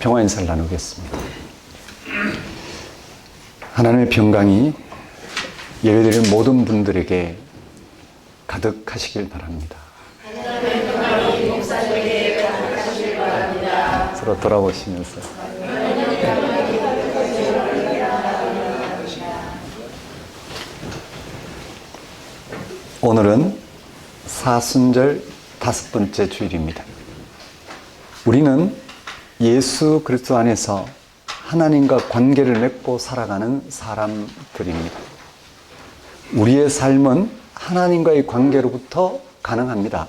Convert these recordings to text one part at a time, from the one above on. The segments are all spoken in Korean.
평화 인사를 나누겠습니다. 하나님의 평강이 예배드리는 모든 분들에게 가득하시길 바랍니다. 하나님의 평강이 목사님에게 가득하시길 바랍니다. 서로 돌아보시면서 오늘은 사순절 5번째 주일입니다. 우리는 예수 그리스도 안에서 하나님과 관계를 맺고 살아가는 사람들입니다. 우리의 삶은 하나님과의 관계로부터 가능합니다.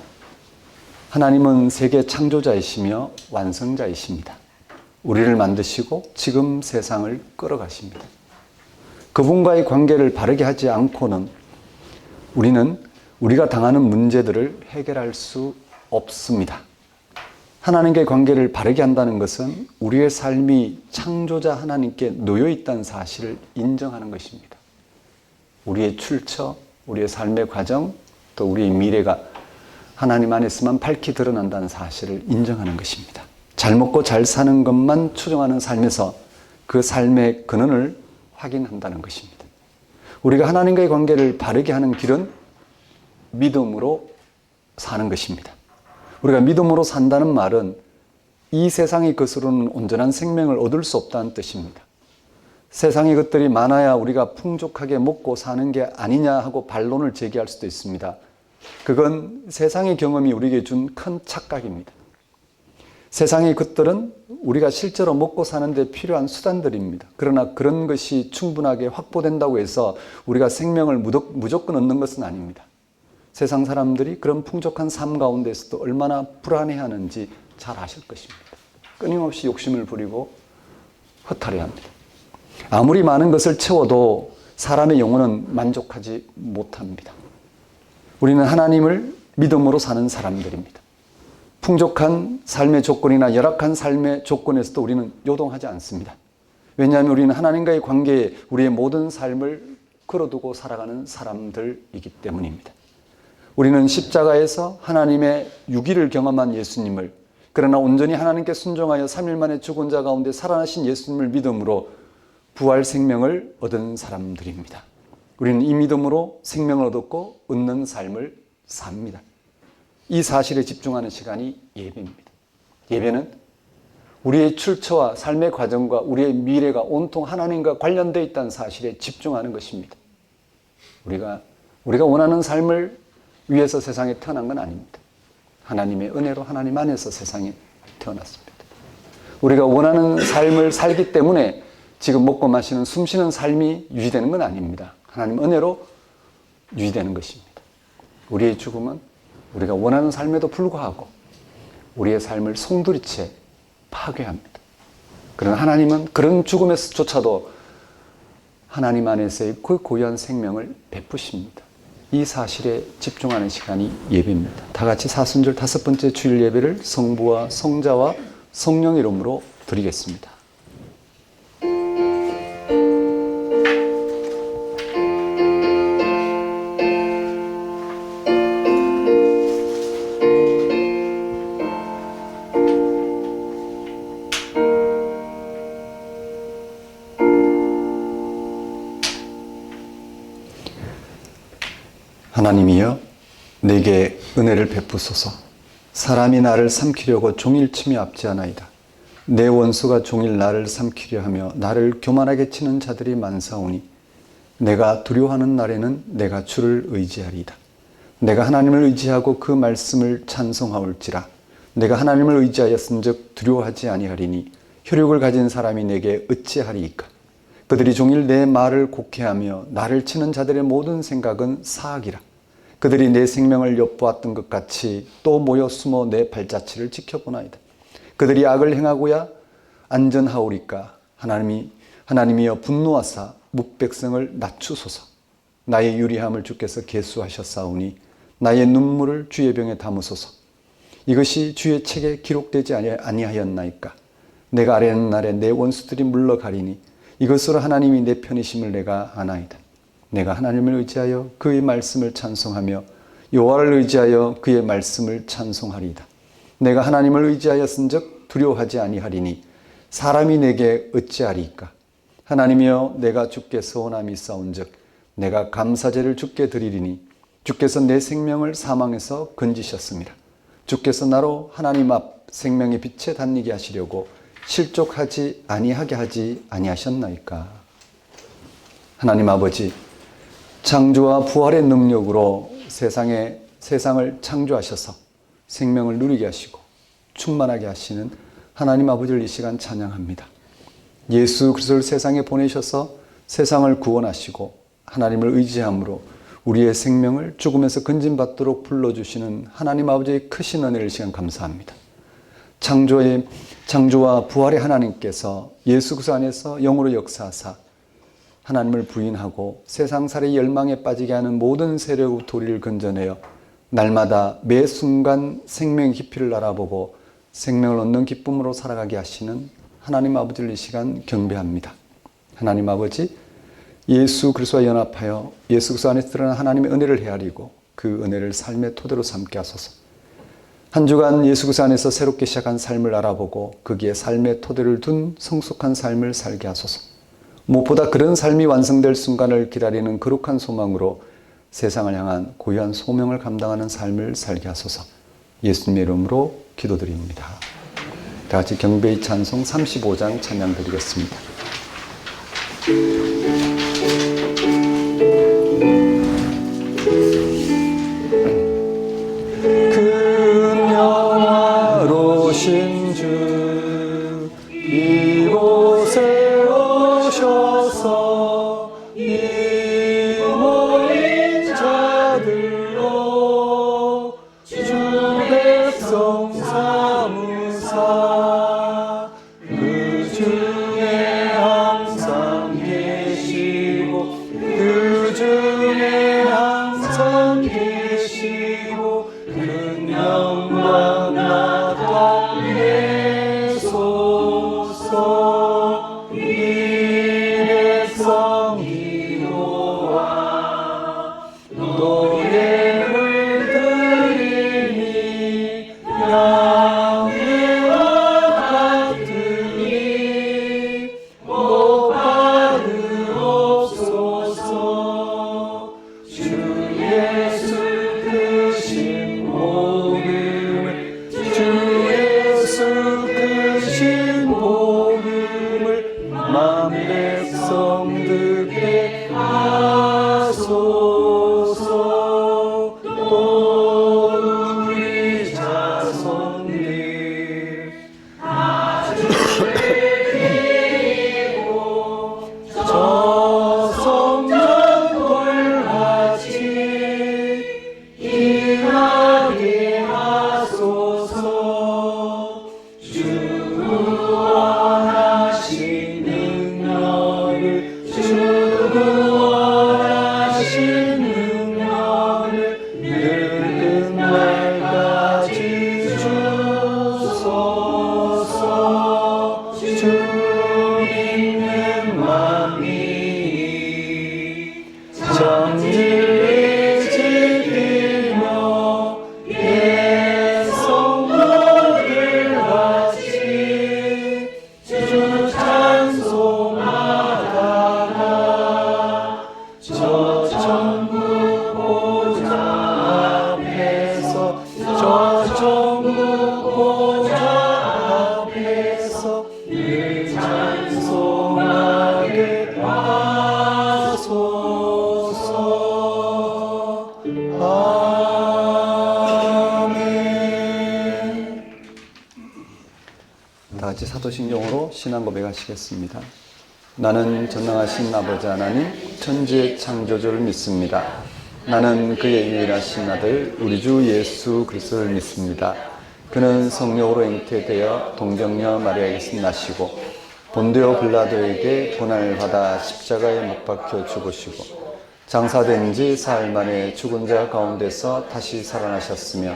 하나님은 세계 창조자이시며 완성자이십니다. 우리를 만드시고 지금 세상을 끌어가십니다. 그분과의 관계를 바르게 하지 않고는 우리는 우리가 당하는 문제들을 해결할 수 없습니다. 하나님과의 관계를 바르게 한다는 것은 우리의 삶이 창조자 하나님께 놓여 있다는 사실을 인정하는 것입니다. 우리의 출처, 우리의 삶의 과정, 또 우리의 미래가 하나님 안에서만 밝히 드러난다는 사실을 인정하는 것입니다. 잘 먹고 잘 사는 것만 추정하는 삶에서 그 삶의 근원을 확인한다는 것입니다. 우리가 하나님과의 관계를 바르게 하는 길은 믿음으로 사는 것입니다. 우리가 믿음으로 산다는 말은 이 세상의 것으로는 온전한 생명을 얻을 수 없다는 뜻입니다. 세상의 것들이 많아야 우리가 풍족하게 먹고 사는 게 아니냐 하고 반론을 제기할 수도 있습니다. 그건 세상의 경험이 우리에게 준 큰 착각입니다. 세상의 것들은 우리가 실제로 먹고 사는 데 필요한 수단들입니다. 그러나 그런 것이 충분하게 확보된다고 해서 우리가 생명을 무조건 얻는 것은 아닙니다. 세상 사람들이 그런 풍족한 삶 가운데서도 얼마나 불안해하는지 잘 아실 것입니다. 끊임없이 욕심을 부리고 허탈해합니다. 아무리 많은 것을 채워도 사람의 영혼은 만족하지 못합니다. 우리는 하나님을 믿음으로 사는 사람들입니다. 풍족한 삶의 조건이나 열악한 삶의 조건에서도 우리는 요동하지 않습니다. 왜냐하면 우리는 하나님과의 관계에 우리의 모든 삶을 걸어두고 살아가는 사람들이기 때문입니다. 우리는 십자가에서 하나님의 유기를 경험한 예수님을, 그러나 온전히 하나님께 순종하여 3일 만에 죽은 자 가운데 살아나신 예수님을 믿음으로 부활 생명을 얻은 사람들입니다. 우리는 이 믿음으로 생명을 얻었고 얻는 삶을 삽니다. 이 사실에 집중하는 시간이 예배입니다. 예배는 우리의 출처와 삶의 과정과 우리의 미래가 온통 하나님과 관련되어 있다는 사실에 집중하는 것입니다. 우리가 원하는 삶을 위해서 세상에 태어난 건 아닙니다. 하나님의 은혜로 하나님 안에서 세상에 태어났습니다. 우리가 원하는 삶을 살기 때문에 지금 먹고 마시는 숨쉬는 삶이 유지되는 건 아닙니다. 하나님 은혜로 유지되는 것입니다. 우리의 죽음은 우리가 원하는 삶에도 불구하고 우리의 삶을 송두리째 파괴합니다. 그러나 하나님은 그런 죽음에서조차도 하나님 안에서의 그 고유한 생명을 베푸십니다. 이 사실에 집중하는 시간이 예배입니다. 다 같이 사순절 5번째 주일 예배를 성부와 성자와 성령 이름으로 드리겠습니다. 하나님이여, 내게 은혜를 베푸소서. 사람이 나를 삼키려고 종일 치며 앞지하나이다. 내 원수가 종일 나를 삼키려 하며 나를 교만하게 치는 자들이 많사오니 내가 두려워하는 날에는 내가 주를 의지하리이다. 내가 하나님을 의지하고 그 말씀을 찬송하올지라. 내가 하나님을 의지하였은즉 두려워하지 아니하리니 혈육을 가진 사람이 내게 어찌하리이까. 그들이 종일 내 말을 곡해하며 나를 치는 자들의 모든 생각은 사악이라. 그들이 내 생명을 엿보았던 것 같이 또 모여 숨어 내 발자취를 지켜보나이다. 그들이 악을 행하고야 안전하오리까. 하나님이여 분노하사 묵백성을 낮추소서. 나의 유리함을 주께서 계수하셨사오니 나의 눈물을 주의 병에 담으소서. 이것이 주의 책에 기록되지 아니하였나이까. 내가 아뢰는 날에 내 원수들이 물러가리니 이것으로 하나님이 내 편이심을 내가 아나이다. 내가 하나님을 의지하여 그의 말씀을 찬송하며 여호와를 의지하여 그의 말씀을 찬송하리이다. 내가 하나님을 의지하였은즉 두려워하지 아니하리니 사람이 내게 어찌하리이까. 하나님이여 내가 주께 서원함이 있사온즉 내가 감사제를 주께 드리리니 주께서 내 생명을 사망에서 건지셨습니다. 주께서 나로 하나님 앞 생명의 빛에 다니게 하시려고 실족하지 아니하게 하지 아니하셨나이까. 하나님 아버지, 창조와 부활의 능력으로 세상을 창조하셔서 생명을 누리게 하시고 충만하게 하시는 하나님 아버지를 이 시간 찬양합니다. 예수 그리스도를 세상에 보내셔서 세상을 구원하시고 하나님을 의지함으로 우리의 생명을 죽음에서 건진받도록 불러주시는 하나님 아버지의 크신 은혜를 이 시간 감사합니다. 창조와 부활의 하나님께서 예수 그리스도 안에서 영으로 역사하사 하나님을 부인하고 세상살이 열망에 빠지게 하는 모든 세력으로부터 우리를 건져내어 날마다 매 순간 생명의 깊이를 알아보고 생명을 얻는 기쁨으로 살아가게 하시는 하나님 아버지를 이 시간 경배합니다. 하나님 아버지, 예수 그리스도와 연합하여 예수 그리스도 안에서 드러난 하나님의 은혜를 헤아리고 그 은혜를 삶의 토대로 삼게 하소서. 한 주간 예수 그리스도 안에서 새롭게 시작한 삶을 알아보고 거기에 삶의 토대를 둔 성숙한 삶을 살게 하소서. 무엇보다 그런 삶이 완성될 순간을 기다리는 거룩한 소망으로 세상을 향한 고유한 소명을 감당하는 삶을 살게 하소서. 예수님의 이름으로 기도드립니다. 다 같이 경배의 찬송 35장 찬양 드리겠습니다. 큰 영화로신 주 이곳에 오셔서 이 모인 자들로 주 백성 삼으사 그 중에 항상 계시고 그 중에 항상 계시고 큰 영광 나타내소서. 이 백성 기도와 노래를 드리니 양떼와 같으니 못 받으옵소서. 주 예수 크신 복음을 주 예수 크신 복음을 만 백성 듣게 하소서. 또 우리 자손들 저 성전돌같이 일하게 하소서. 주 구원하신 능력을 주 구원하신 능력을 늙은 날까지 주소서. 주 믿는 마음이 정직히 지키며 예 성도들 같이 주 찬송하다가 저 천국 보좌 앞에서 저 천국 보좌 앞에서 늘 찬송하게 하소서. 아멘. 다 같이 사도신경으로 신앙 고백하시겠습니다. 나는 전능하신 아버지 하나님 천지의 창조주를 믿습니다. 나는 그의 유일하신 아들 우리 주 예수 그리스도를 믿습니다. 그는 성령으로 잉태되어 동정녀 마리아에게서 나시고 본디오 빌라도에게 고난을 받아 십자가에 못 박혀 죽으시고 장사된 지 사흘 만에 죽은 자 가운데서 다시 살아나셨으며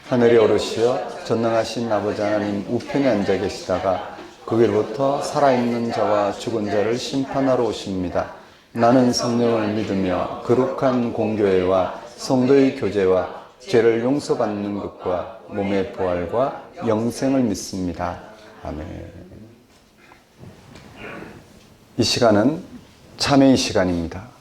하늘에 오르시어 전능하신 아버지 하나님 우편에 앉아 계시다가 거기로부터 살아있는 자와 죽은 자를 심판하러 오십니다. 나는 성령을 믿으며 거룩한 공교회와 성도의 교제와 죄를 용서받는 것과 몸의 부활과 영생을 믿습니다. 아멘. 이 시간은 참회의 시간입니다.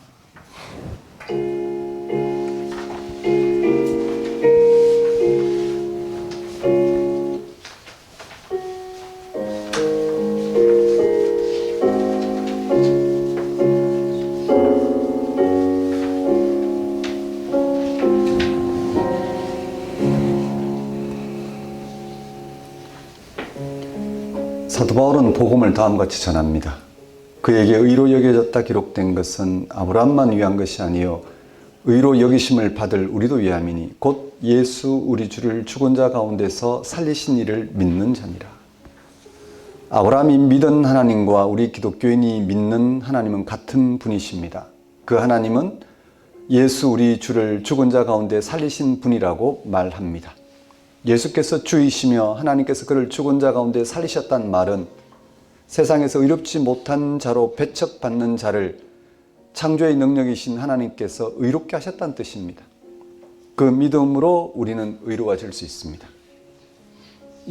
사도 바울은 복음을 다음과 같이 전합니다. 그에게 의로 여겨졌다 기록된 것은 아브라함만 위한 것이 아니요 의로 여기심을 받을 우리도 위함이니 곧 예수 우리 주를 죽은 자 가운데서 살리신 이를 믿는 자니라. 아브라함이 믿은 하나님과 우리 기독교인이 믿는 하나님은 같은 분이십니다. 그 하나님은 예수 우리 주를 죽은 자 가운데 살리신 분이라고 말합니다. 예수께서 주이시며 하나님께서 그를 죽은 자 가운데 살리셨다는 말은 세상에서 의롭지 못한 자로 배척받는 자를 창조의 능력이신 하나님께서 의롭게 하셨다는 뜻입니다. 그 믿음으로 우리는 의로워질 수 있습니다.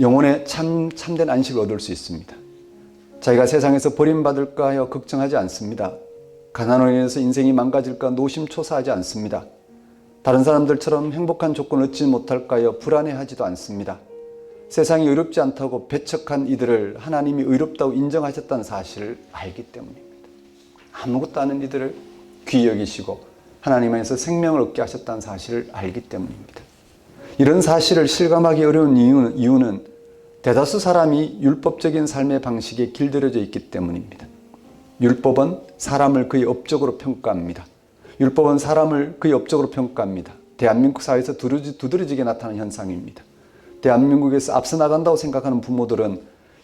영혼의 참된 안식을 얻을 수 있습니다. 자기가 세상에서 버림받을까 하여 걱정하지 않습니다. 가난으로 인해서 인생이 망가질까 노심초사하지 않습니다. 다른 사람들처럼 행복한 조건을 얻지 못할까 하여 불안해하지도 않습니다. 세상이 의롭지 않다고 배척한 이들을 하나님이 의롭다고 인정하셨다는 사실을 알기 때문입니다. 아무것도 아닌 이들을 귀히 여기시고 하나님 안에서 생명을 얻게 하셨다는 사실을 알기 때문입니다. 이런 사실을 실감하기 어려운 이유는 대다수 사람이 율법적인 삶의 방식에 길들여져 있기 때문입니다. 율법은 사람을 그의 업적으로 평가합니다. 율법은 사람을 그의 업적으로 평가합니다. 대한민국 사회에서 두드러지게 나타나는 현상입니다. 대한민국에서 앞서 나간다고 생각하는 부모들은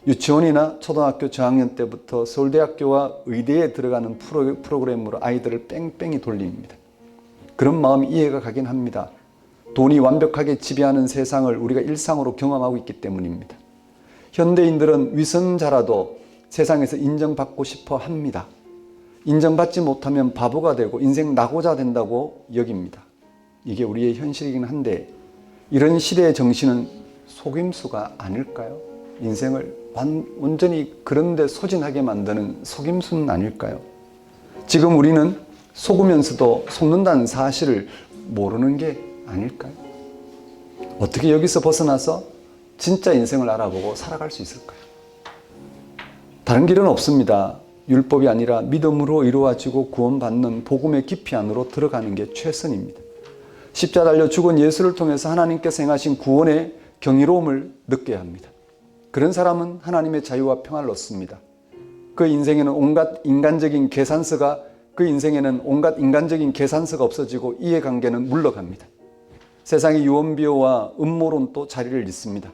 유치원이나 초등학교 저학년 때부터 서울대학교와 의대에 들어가는 프로그램으로 아이들을 뺑뺑이 돌립니다. 그런 마음이 이해가 가긴 합니다. 돈이 완벽하게 지배하는 세상을 우리가 일상으로 경험하고 있기 때문입니다. 현대인들은 위선자라도 세상에서 인정받고 싶어 합니다. 인정받지 못하면 바보가 되고 인생 낙오자 된다고 여깁니다. 이게 우리의 현실이긴 한데 이런 시대의 정신은 속임수가 아닐까요? 인생을 완전히 그런데 소진하게 만드는 속임수는 아닐까요? 지금 우리는 속으면서도 속는다는 사실을 모르는 게 아닐까요? 어떻게 여기서 벗어나서 진짜 인생을 알아보고 살아갈 수 있을까요? 다른 길은 없습니다. 율법이 아니라 믿음으로 이루어지고 구원받는 복음의 깊이 안으로 들어가는 게 최선입니다. 십자가 달려 죽은 예수를 통해서 하나님께서 행하신 구원의 경이로움을 느껴야 합니다. 그런 사람은 하나님의 자유와 평안을 얻습니다. 그 인생에는 온갖 인간적인 계산서가 없어지고 이해관계는 물러갑니다. 세상의 유언비어와 음모론도 자리를 잇습니다.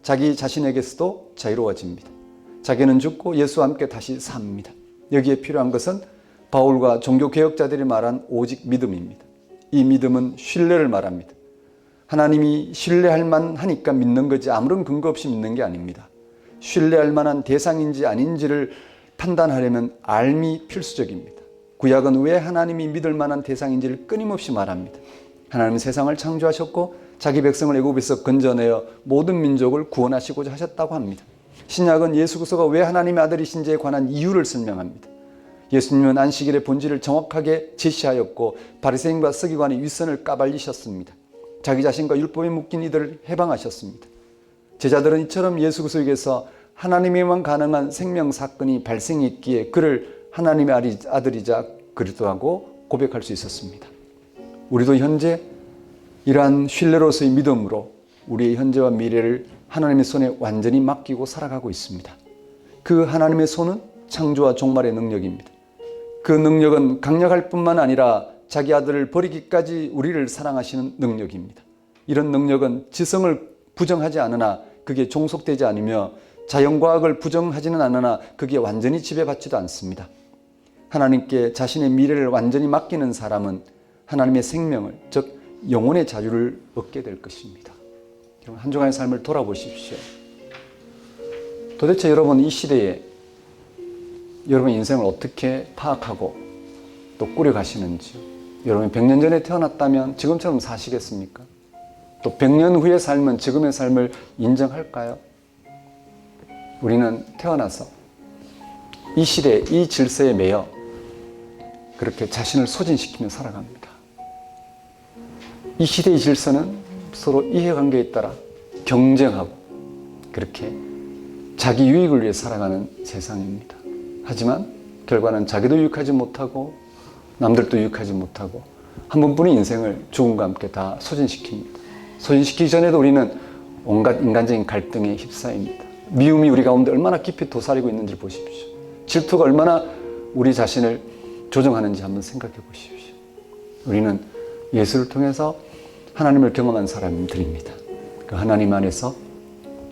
자기 자신에게서도 자유로워집니다. 자기는 죽고 예수와 함께 다시 삽니다. 여기에 필요한 것은 바울과 종교개혁자들이 말한 오직 믿음입니다. 이 믿음은 신뢰를 말합니다. 하나님이 신뢰할 만하니까 믿는 거지 아무런 근거 없이 믿는 게 아닙니다. 신뢰할 만한 대상인지 아닌지를 판단하려면 알미 필수적입니다. 구약은 왜 하나님이 믿을 만한 대상인지를 끊임없이 말합니다. 하나님은 세상을 창조하셨고 자기 백성을 애굽에서 건져내어 모든 민족을 구원하시고자 하셨다고 합니다. 신약은 예수 그리스도가 왜 하나님의 아들이신지에 관한 이유를 설명합니다. 예수님은 안식일의 본질을 정확하게 제시하였고 바리새인과 서기관의 윗선을 까발리셨습니다. 자기 자신과 율법에 묶인 이들을 해방하셨습니다. 제자들은 이처럼 예수 그리스도에게서 하나님에만 가능한 생명 사건이 발생했기에 그를 하나님의 아들이자 그리스도라고 고백할 수 있었습니다. 우리도 현재 이러한 신뢰로서의 믿음으로 우리의 현재와 미래를 하나님의 손에 완전히 맡기고 살아가고 있습니다. 그 하나님의 손은 창조와 종말의 능력입니다. 그 능력은 강력할 뿐만 아니라 자기 아들을 버리기까지 우리를 사랑하시는 능력입니다. 이런 능력은 지성을 부정하지 않으나 그게 종속되지 않으며 자연과학을 부정하지는 않으나 그게 완전히 지배받지도 않습니다. 하나님께 자신의 미래를 완전히 맡기는 사람은 하나님의 생명을, 즉 영혼의 자유를 얻게 될 것입니다. 여러분, 한 주간의 삶을 돌아보십시오. 도대체 여러분 이 시대에 여러분 인생을 어떻게 파악하고 또 꾸려가시는지요? 여러분이 100년 전에 태어났다면 지금처럼 사시겠습니까? 또 100년 후의 삶은 지금의 삶을 인정할까요? 우리는 태어나서 이 시대, 이 질서에 매여 그렇게 자신을 소진시키며 살아갑니다. 이 시대의 질서는 서로 이해관계에 따라 경쟁하고 그렇게 자기 유익을 위해 살아가는 세상입니다. 하지만 결과는 자기도 유익하지 못하고 남들도 유익하지 못하고 한 번뿐인 인생을 죽음과 함께 다 소진시킵니다. 소진시키기 전에도 우리는 온갖 인간적인 갈등에 휩싸입니다. 미움이 우리 가운데 얼마나 깊이 도사리고 있는지 보십시오. 질투가 얼마나 우리 자신을 조정하는지 한번 생각해 보십시오. 우리는 예수를 통해서 하나님을 경험한 사람들입니다. 그 하나님 안에서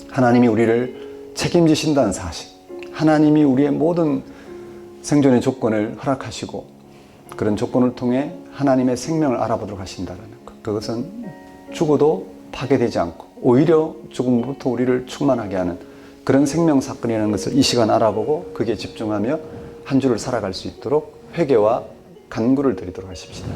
하나님이 우리를 책임지신다는 사실, 하나님이 우리의 모든 생존의 조건을 허락하시고 그런 조건을 통해 하나님의 생명을 알아보도록 하신다는 것. 그것은 죽어도 파괴되지 않고 오히려 죽음부터 우리를 충만하게 하는 그런 생명 사건이라는 것을 이 시간 알아보고 그게 집중하며 한 주를 살아갈 수 있도록 회개와 간구를 드리도록 하십시다.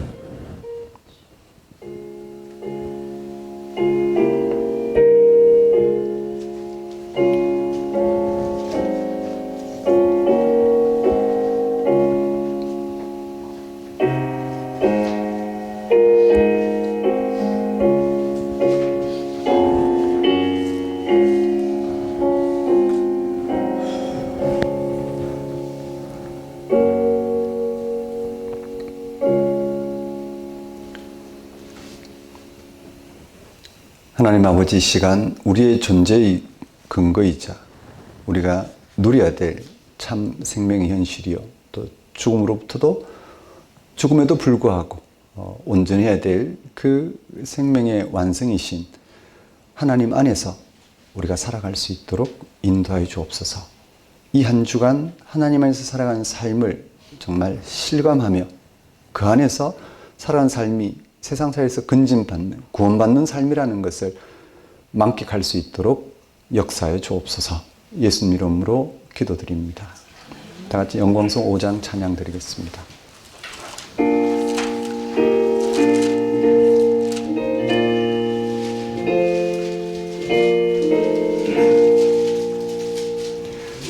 하나님 아버지, 이 시간 우리의 존재의 근거이자 우리가 누려야 될 참 생명의 현실이요 또 죽음으로부터도 죽음에도 불구하고 온전해야 될 그 생명의 완성이신 하나님 안에서 우리가 살아갈 수 있도록 인도하여 주옵소서. 이 한 주간 하나님 안에서 살아가는 삶을 정말 실감하며 그 안에서 살아가는 삶이 세상 사회에서 건진받는, 구원받는 삶이라는 것을 만끽할 수 있도록 역사해 주옵소서. 예수님 이름으로 기도드립니다. 다 같이 영광송 5장 찬양 드리겠습니다.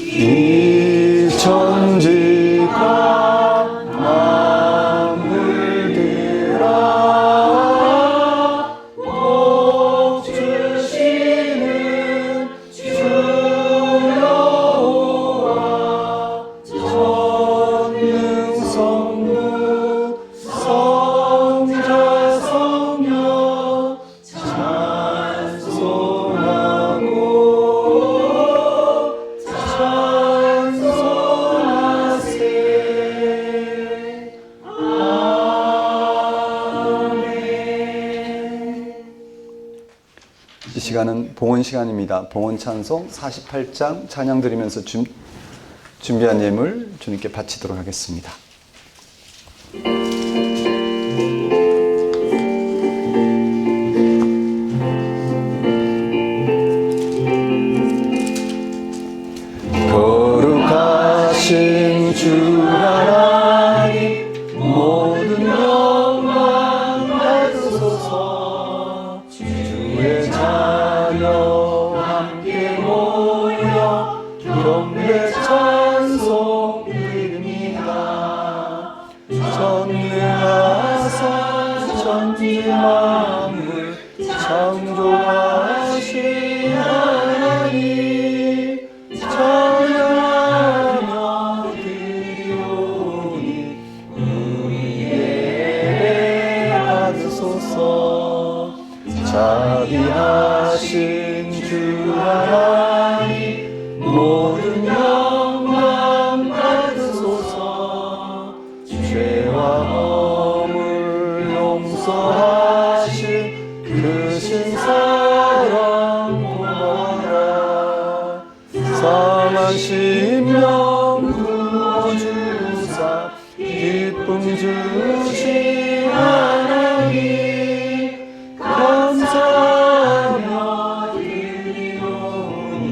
이 천지가 이 시간은 봉헌 시간입니다. 봉헌 찬송 48장 찬양 드리면서 준비한 예물 주님께 바치도록 하겠습니다. 거룩하신 주 하나님 모든 영광 받으소서. 주의 자녀 함께 모여 경배 찬송 드립니다. 전능하사 천지 만물 창조하신 하나님 찬양하며 드리오니 우리 예배 받으소서. 자비하신 주 하나님 모든 영광 받으소서. 죄와 허물 용서하신 그 신사랑 고마워라. 상한 심령 구원주사 기쁨 주신 하나님 감사하며 드리오니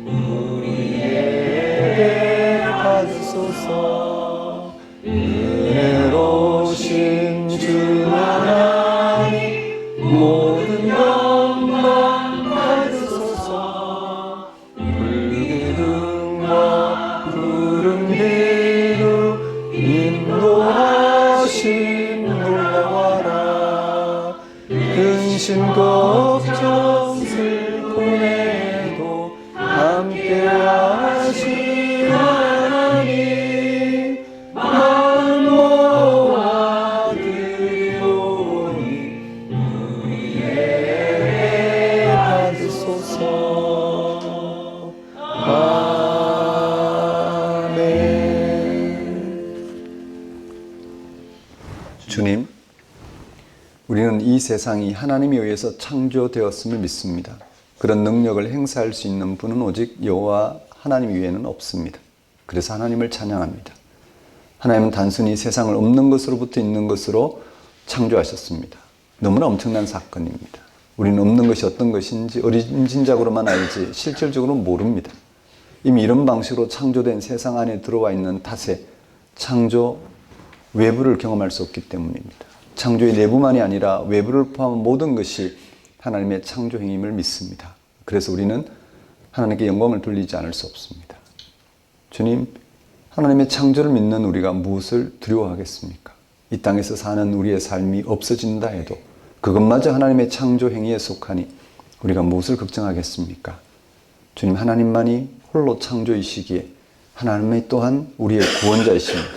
우리 예배 받으소서. 은혜로우신 주 하나님 모든 영광 받으소서. 불기둥 지친 걱정 슬픔에도 함께 하신 하나님 마음 모아 드리오니 은혜 받으소서. 주님, 우리는 이 세상이 하나님에 의해서 창조되었음을 믿습니다. 그런 능력을 행사할 수 있는 분은 오직 여호와 하나님 외에는 없습니다. 그래서 하나님을 찬양합니다. 하나님은 단순히 세상을 없는 것으로부터 있는 것으로 창조하셨습니다. 너무나 엄청난 사건입니다. 우리는 없는 것이 어떤 것인지 어림짐작으로만 알지 실질적으로 모릅니다. 이미 이런 방식으로 창조된 세상 안에 들어와 있는 탓에 창조 외부를 경험할 수 없기 때문입니다. 창조의 내부만이 아니라 외부를 포함한 모든 것이 하나님의 창조 행임을 믿습니다. 그래서 우리는 하나님께 영광을 돌리지 않을 수 없습니다. 주님, 하나님의 창조를 믿는 우리가 무엇을 두려워하겠습니까? 이 땅에서 사는 우리의 삶이 없어진다 해도 그것마저 하나님의 창조 행위에 속하니 우리가 무엇을 걱정하겠습니까? 주님, 하나님만이 홀로 창조이시기에 하나님이 또한 우리의 구원자이십니다.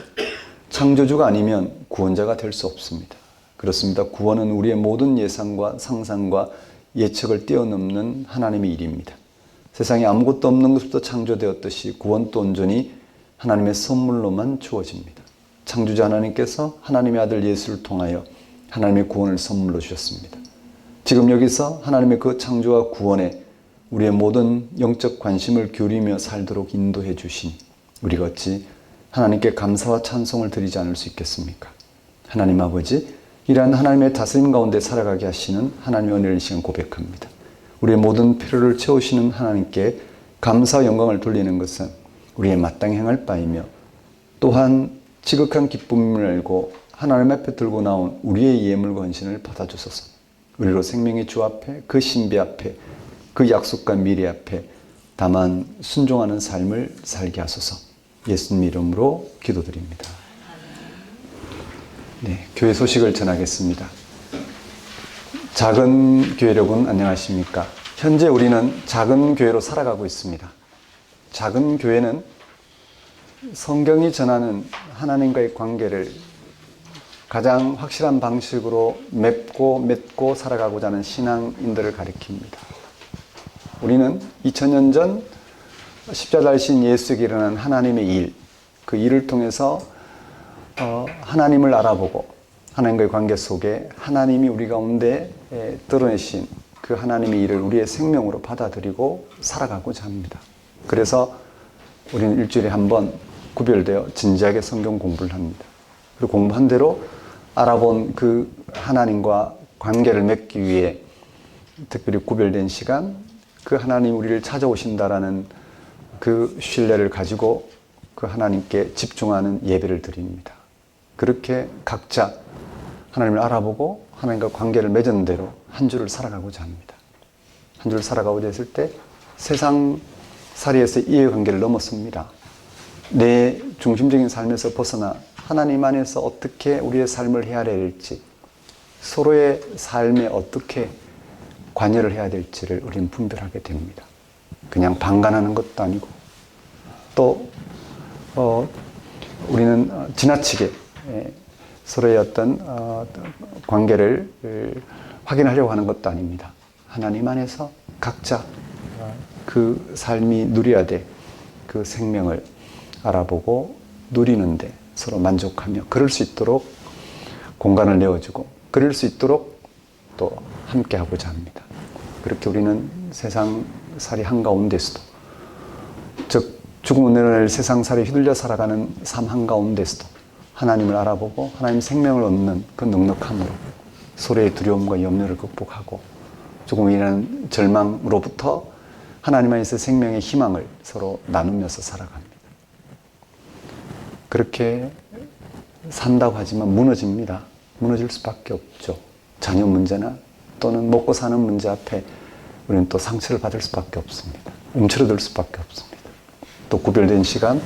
창조주가 아니면 구원자가 될 수 없습니다. 그렇습니다. 구원은 우리의 모든 예상과 상상과 예측을 뛰어넘는 하나님의 일입니다. 세상에 아무것도 없는 것부터 창조되었듯이 구원도 온전히 하나님의 선물로만 주어집니다. 창조자 하나님께서 하나님의 아들 예수를 통하여 하나님의 구원을 선물로 주셨습니다. 지금 여기서 하나님의 그 창조와 구원에 우리의 모든 영적 관심을 기울이며 살도록 인도해 주시니 우리가 어찌 하나님께 감사와 찬송을 드리지 않을 수 있겠습니까? 하나님 아버지, 이러한 하나님의 다스림 가운데 살아가게 하시는 하나님의 은혜를 이 시간 고백합니다. 우리의 모든 필요를 채우시는 하나님께 감사와 영광을 돌리는 것은 우리의 마땅히 행할 바이며 또한 지극한 기쁨을 알고 하나님 앞에 들고 나온 우리의 예물과 헌신을 받아주소서. 우리로 생명의 주 앞에, 그 신비 앞에, 그 약속과 미래 앞에 다만 순종하는 삶을 살게 하소서. 예수님 이름으로 기도드립니다. 네, 교회 소식을 전하겠습니다. 작은 교회 여러분 안녕하십니까? 현재 우리는 작은 교회로 살아가고 있습니다. 작은 교회는 성경이 전하는 하나님과의 관계를 가장 확실한 방식으로 맺고 살아가고자 하는 신앙인들을 가리킵니다. 우리는 2000년 전 십자가를 신 예수에게 일어난 하나님의 일, 그 일을 통해서 하나님을 알아보고 하나님과의 관계 속에 하나님이 우리 가운데 드러내신 그 하나님의 일을 우리의 생명으로 받아들이고 살아가고자 합니다. 그래서 우리는 일주일에 한 번 구별되어 진지하게 성경 공부를 합니다. 그리고 공부한 대로 알아본 그 하나님과 관계를 맺기 위해 특별히 구별된 시간, 그 하나님 우리를 찾아오신다라는 그 신뢰를 가지고 그 하나님께 집중하는 예배를 드립니다. 그렇게 각자 하나님을 알아보고 하나님과 관계를 맺은 대로 한 주를 살아가고자 합니다. 한 주를 살아가고자 했을 때 세상 살이에서 이해관계를 넘었습니다. 내 중심적인 삶에서 벗어나 하나님 안에서 어떻게 우리의 삶을 헤아려야 될지, 서로의 삶에 어떻게 관여를 해야 될지를 우리는 분별하게 됩니다. 그냥 방관하는 것도 아니고 또 우리는 지나치게 서로의 어떤 관계를 확인하려고 하는 것도 아닙니다. 하나님 안에서 각자 그 삶이 누려야 될 그 생명을 알아보고 누리는데 서로 만족하며 그럴 수 있도록 공간을 내어주고 그럴 수 있도록 또 함께 하고자 합니다. 그렇게 우리는 세상살이 한가운데서도, 즉 죽음을 내려낼 세상살이 휘둘려 살아가는 삶 한가운데서도 하나님을 알아보고 하나님 생명을 얻는 그 넉넉함으로 서로의 두려움과 염려를 극복하고 죽음이라는 절망으로부터 하나님 안에서 생명의 희망을 서로 나누면서 살아갑니다. 그렇게 산다고 하지만 무너집니다. 무너질 수밖에 없죠. 자녀 문제나 또는 먹고 사는 문제 앞에 우리는 또 상처를 받을 수밖에 없습니다. 움츠러들 수밖에 없습니다. 또 구별된 시간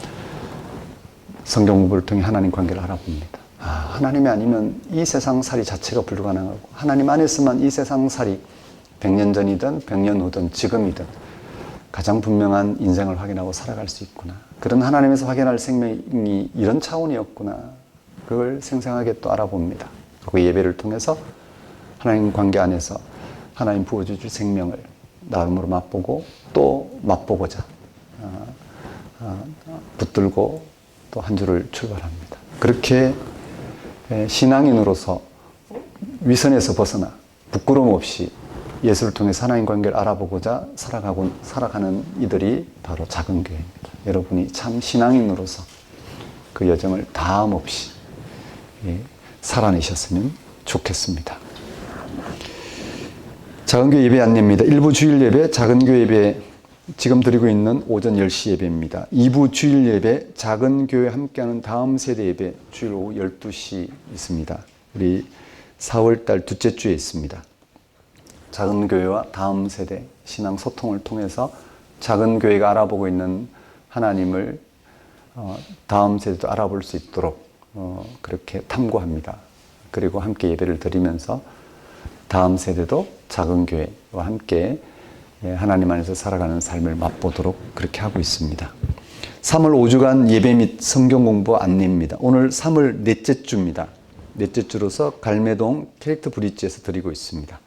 성경 공부를 통해 하나님 관계를 알아봅니다. 하나님이 아니면 이 세상살이 자체가 불가능하고 하나님 안에서만 이 세상살이 100년 전이든 100년 후든 지금이든 가장 분명한 인생을 확인하고 살아갈 수 있구나. 그런 하나님에서 확인할 생명이 이런 차원이었구나. 그걸 생생하게 또 알아봅니다. 그 예배를 통해서 하나님 관계 안에서 하나님 부어주실 생명을 나름으로 맛보고 또 맛보고자 붙들고 또 한 주를 출발합니다. 그렇게 신앙인으로서 위선에서 벗어나 부끄러움 없이 예수를 통해서 하나님 관계를 알아보고자 살아가는 이들이 바로 작은 교회입니다. 여러분이 참 신앙인으로서 그 여정을 다함 없이 살아내셨으면 좋겠습니다. 작은 교회 예배 안내입니다. 1부 주일 예배, 작은 교회 예배 지금 드리고 있는 오전 10시 예배입니다. 2부 주일 예배, 작은 교회 함께하는 다음 세대 예배 주일 오후 12시 있습니다. 우리 4월달 둘째 주에 있습니다. 작은 교회와 다음 세대 신앙 소통을 통해서 작은 교회가 알아보고 있는 하나님을 다음 세대도 알아볼 수 있도록 그렇게 탐구합니다. 그리고 함께 예배를 드리면서 다음 세대도 작은 교회와 함께 하나님 안에서 살아가는 삶을 맛보도록 그렇게 하고 있습니다. 3월 5주간 예배 및 성경 공부 안내입니다. 오늘 3월 넷째 주입니다. 넷째 주로서 갈매동 캐릭터 브릿지에서 드리고 있습니다.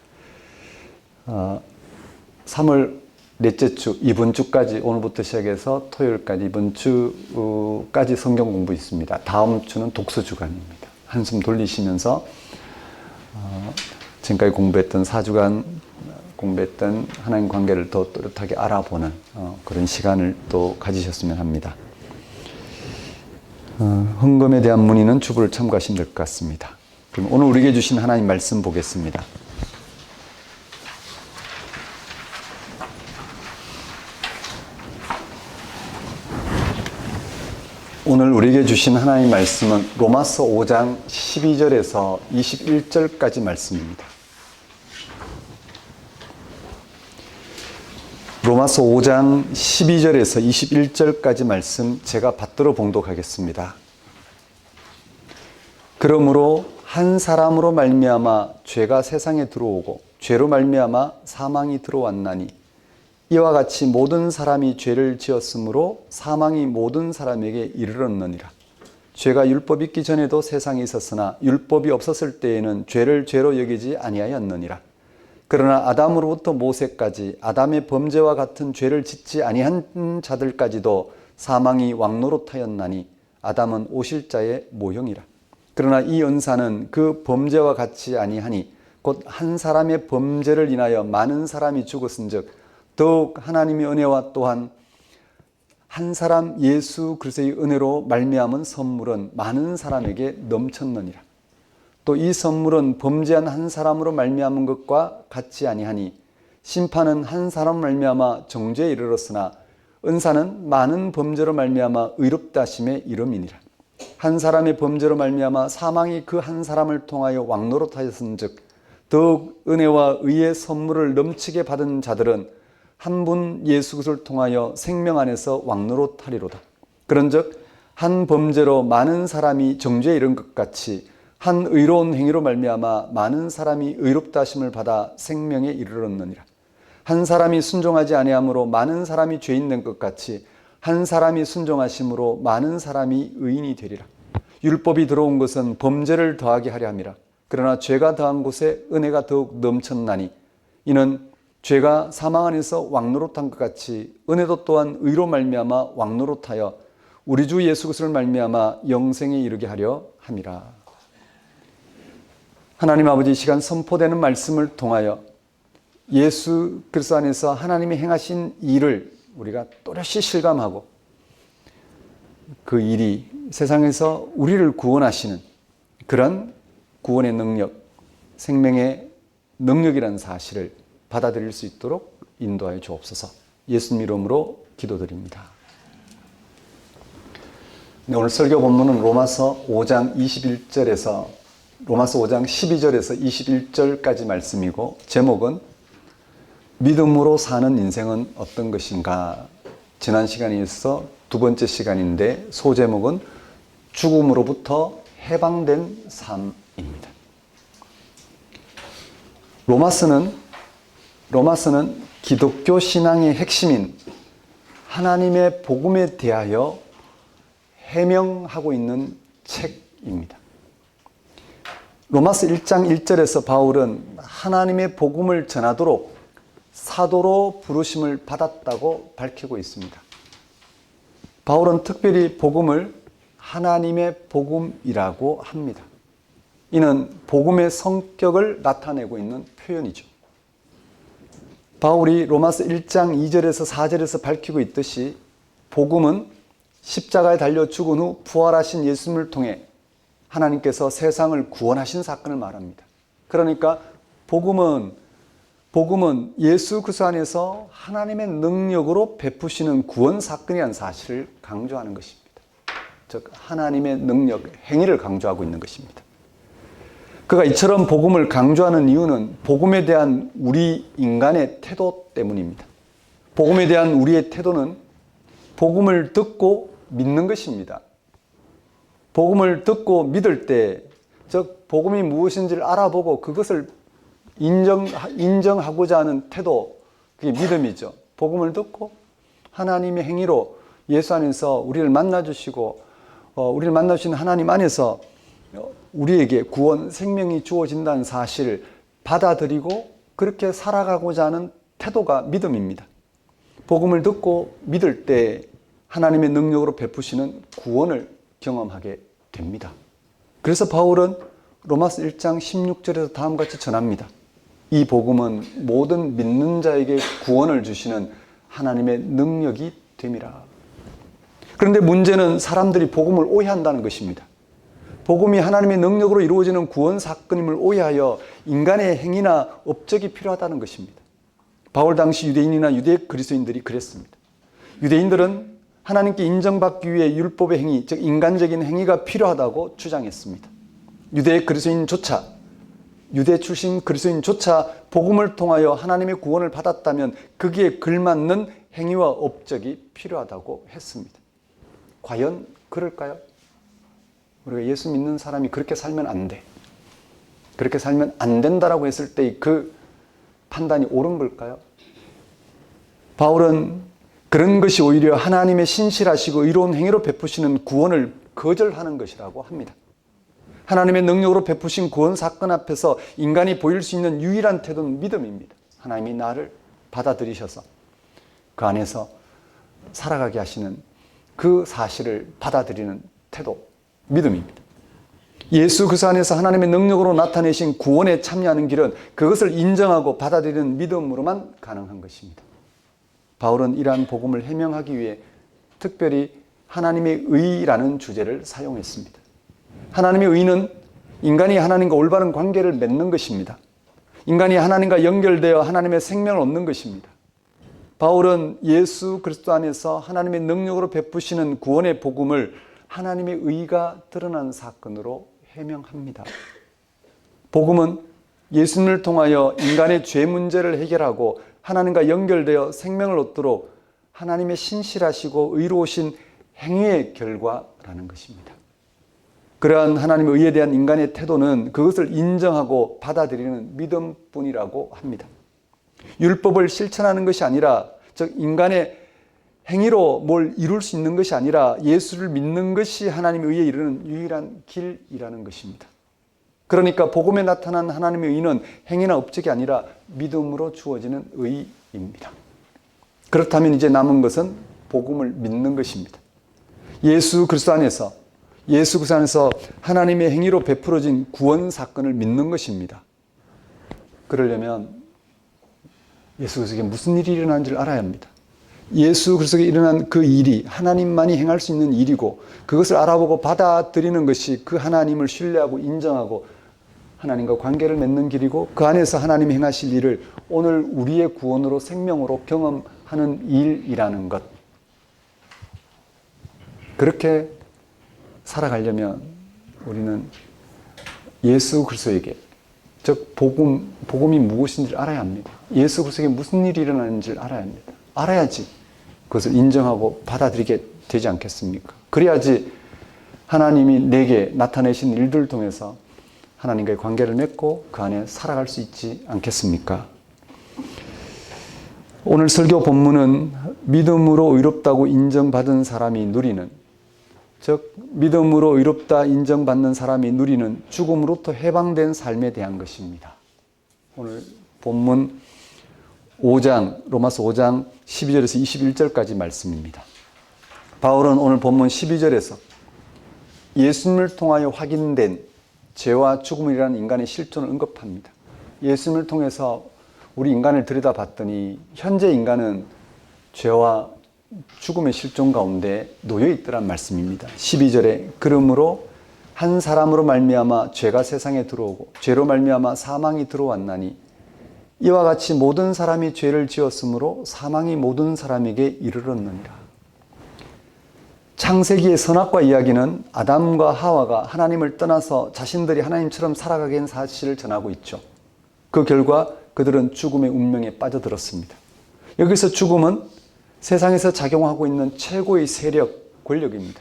3월 넷째 주, 이번 주까지 오늘부터 시작해서 토요일까지 이번 주까지 성경 공부 있습니다. 다음 주는 독서 주간입니다. 한숨 돌리시면서 지금까지 공부했던 4주간 공부했던 하나님 관계를 더 또렷하게 알아보는 그런 시간을 또 가지셨으면 합니다. 헌금에 대한 문의는 주부를 참고하시면 될 것 같습니다. 그럼 오늘 우리에게 주신 하나님 말씀 보겠습니다. 오늘 우리에게 주신 하나님 말씀은 로마서 5장 12절에서 21절까지 말씀입니다. 로마서 5장 12절에서 21절까지 말씀 제가 받들어 봉독하겠습니다. 그러므로 한 사람으로 말미암아 죄가 세상에 들어오고 죄로 말미암아 사망이 들어왔나니 이와 같이 모든 사람이 죄를 지었으므로 사망이 모든 사람에게 이르렀느니라. 죄가 율법이 있기 전에도 세상에 있었으나 율법이 없었을 때에는 죄를 죄로 여기지 아니하였느니라. 그러나 아담으로부터 모세까지 아담의 범죄와 같은 죄를 짓지 아니한 자들까지도 사망이 왕노릇하였나니 아담은 오실자의 모형이라. 그러나 이 은사는 그 범죄와 같이 아니하니 곧 한 사람의 범죄를 인하여 많은 사람이 죽었은즉 더욱 하나님의 은혜와 또한 한 사람 예수 그리스도의 은혜로 말미암은 선물은 많은 사람에게 넘쳤느니라. 또 이 선물은 범죄한 한 사람으로 말미암은 것과 같지 아니하니 심판은 한 사람 말미암아 정죄에 이르렀으나 은사는 많은 범죄로 말미암아 의롭다 하심에 이름이니라. 한 사람의 범죄로 말미암아 사망이 그 한 사람을 통하여 왕노릇하였은즉 더욱 은혜와 의의 선물을 넘치게 받은 자들은 한 분 예수 그리스도를 통하여 생명 안에서 왕노릇하리로다. 그런즉 한 범죄로 많은 사람이 정죄에 이른 것 같이 한 의로운 행위로 말미암아 많은 사람이 의롭다 하심을 받아 생명에 이르렀느니라. 한 사람이 순종하지 아니함으로 많은 사람이 죄인 된 것 같이 한 사람이 순종하심으로 많은 사람이 의인이 되리라. 율법이 들어온 것은 범죄를 더하게 하려 함이라. 그러나 죄가 더한 곳에 은혜가 더욱 넘쳤나니 이는 죄가 사망 안에서 왕노릇한 것 같이 은혜도 또한 의로 말미암아 왕노릇하여 우리 주 예수 그리스도를 말미암아 영생에 이르게 하려 함이라. 하나님 아버지, 이 시간 선포되는 말씀을 통하여 예수 그리스도 안에서 하나님이 행하신 일을 우리가 또렷이 실감하고 그 일이 세상에서 우리를 구원하시는 그런 구원의 능력, 생명의 능력이라는 사실을 받아들일 수 있도록 인도하여 주옵소서. 예수님 이름으로 기도드립니다. 오늘 설교 본문은 로마서 5장 21절에서 로마서 5장 12절에서 21절까지 말씀이고 제목은 믿음으로 사는 인생은 어떤 것인가. 지난 시간에 있어 두 번째 시간인데 소제목은 죽음으로부터 해방된 삶입니다. 로마서는 기독교 신앙의 핵심인 하나님의 복음에 대하여 해명하고 있는 책입니다. 로마서 1장 1절에서 바울은 하나님의 복음을 전하도록 사도로 부르심을 받았다고 밝히고 있습니다. 바울은 특별히 복음을 하나님의 복음이라고 합니다. 이는 복음의 성격을 나타내고 있는 표현이죠. 바울이 로마서 1장 2절에서 4절에서 밝히고 있듯이 복음은 십자가에 달려 죽은 후 부활하신 예수님을 통해 하나님께서 세상을 구원하신 사건을 말합니다. 그러니까 복음은 예수 그리스도 안에서 하나님의 능력으로 베푸시는 구원 사건이라는 사실을 강조하는 것입니다. 즉 하나님의 능력, 행위를 강조하고 있는 것입니다. 그가 이처럼 복음을 강조하는 이유는 복음에 대한 우리 인간의 태도 때문입니다. 복음에 대한 우리의 태도는 복음을 듣고 믿는 것입니다. 복음을 듣고 믿을 때, 즉 복음이 무엇인지를 알아보고 그것을 인정하고자 하는 태도, 그게 믿음이죠. 복음을 듣고 하나님의 행위로 예수 안에서 우리를 만나주시고 우리를 만나주신 하나님 안에서 우리에게 구원, 생명이 주어진다는 사실을 받아들이고 그렇게 살아가고자 하는 태도가 믿음입니다. 복음을 듣고 믿을 때 하나님의 능력으로 베푸시는 구원을 경험하게 됩니다. 그래서 바울은 로마서 1장 16절에서 다음과 같이 전합니다. 이 복음은 모든 믿는 자에게 구원을 주시는 하나님의 능력이 됨이라. 그런데 문제는 사람들이 복음을 오해한다는 것입니다. 복음이 하나님의 능력으로 이루어지는 구원 사건임을 오해하여 인간의 행위나 업적이 필요하다는 것입니다. 바울 당시 유대인이나 유대 그리스도인들이 그랬습니다. 유대인들은 하나님께 인정받기 위해 율법의 행위, 즉 인간적인 행위가 필요하다고 주장했습니다. 유대 출신 그리스도인조차 복음을 통하여 하나님의 구원을 받았다면 거기에 걸맞는 행위와 업적이 필요하다고 했습니다. 과연 그럴까요? 우리가 예수 믿는 사람이 그렇게 살면 안 돼, 그렇게 살면 안 된다라고 했을 때 그 판단이 옳은 걸까요? 바울은 그런 것이 오히려 하나님의 신실하시고 의로운 행위로 베푸시는 구원을 거절하는 것이라고 합니다. 하나님의 능력으로 베푸신 구원 사건 앞에서 인간이 보일 수 있는 유일한 태도는 믿음입니다. 하나님이 나를 받아들이셔서 그 안에서 살아가게 하시는 그 사실을 받아들이는 태도, 믿음입니다. 예수 그리스도 안에서 하나님의 능력으로 나타내신 구원에 참여하는 길은 그것을 인정하고 받아들이는 믿음으로만 가능한 것입니다. 바울은 이러한 복음을 해명하기 위해 특별히 하나님의 의라는 주제를 사용했습니다. 하나님의 의는 인간이 하나님과 올바른 관계를 맺는 것입니다. 인간이 하나님과 연결되어 하나님의 생명을 얻는 것입니다. 바울은 예수 그리스도 안에서 하나님의 능력으로 베푸시는 구원의 복음을 하나님의 의가 드러난 사건으로 해명합니다. 복음은 예수님을 통하여 인간의 죄 문제를 해결하고 하나님과 연결되어 생명을 얻도록 하나님의 신실하시고 의로우신 행위의 결과라는 것입니다. 그러한 하나님의 의에 대한 인간의 태도는 그것을 인정하고 받아들이는 믿음뿐이라고 합니다. 율법을 실천하는 것이 아니라, 즉 인간의 행위로 뭘 이룰 수 있는 것이 아니라 예수를 믿는 것이 하나님의 의에 이르는 유일한 길이라는 것입니다. 그러니까 복음에 나타난 하나님의 의는 행위나 업적이 아니라 믿음으로 주어지는 의입니다. 그렇다면 이제 남은 것은 복음을 믿는 것입니다. 예수 그리스도 안에서 하나님의 행위로 베풀어진 구원 사건을 믿는 것입니다. 그러려면 예수 그리스도에게 무슨 일이 일어나는지를 알아야 합니다. 예수 그리스도에게 일어난 그 일이 하나님만이 행할 수 있는 일이고 그것을 알아보고 받아들이는 것이 그 하나님을 신뢰하고 인정하고 하나님과 관계를 맺는 길이고 그 안에서 하나님이 행하실 일을 오늘 우리의 구원으로 생명으로 경험하는 일이라는 것. 그렇게 살아가려면 우리는 예수 그리스도에게, 즉 복음이 무엇인지를 알아야 합니다. 예수 그리스도에게 무슨 일이 일어나는지를 알아야 합니다. 알아야지 그것을 인정하고 받아들이게 되지 않겠습니까? 그래야지 하나님이 내게 나타내신 일들을 통해서 하나님과의 관계를 맺고 그 안에 살아갈 수 있지 않겠습니까? 오늘 설교 본문은 믿음으로 의롭다고 인정받은 사람이 누리는, 즉 믿음으로 의롭다 인정받는 사람이 누리는 죽음으로부터 해방된 삶에 대한 것입니다. 오늘 본문 5장, 로마서 5장 12절에서 21절까지 말씀입니다. 바울은 오늘 본문 12절에서 예수님을 통하여 확인된 죄와 죽음이라는 인간의 실존을 언급합니다. 예수님을 통해서 우리 인간을 들여다봤더니 현재 인간은 죄와 죽음의 실존 가운데 놓여 있더란 말씀입니다. 12절에 그러므로 한 사람으로 말미암아 죄가 세상에 들어오고 죄로 말미암아 사망이 들어왔나니 이와 같이 모든 사람이 죄를 지었으므로 사망이 모든 사람에게 이르렀느니라. 창세기의 선악과 이야기는 아담과 하와가 하나님을 떠나서 자신들이 하나님처럼 살아가게 한 사실을 전하고 있죠. 그 결과 그들은 죽음의 운명에 빠져들었습니다. 여기서 죽음은 세상에서 작용하고 있는 최고의 세력, 권력입니다.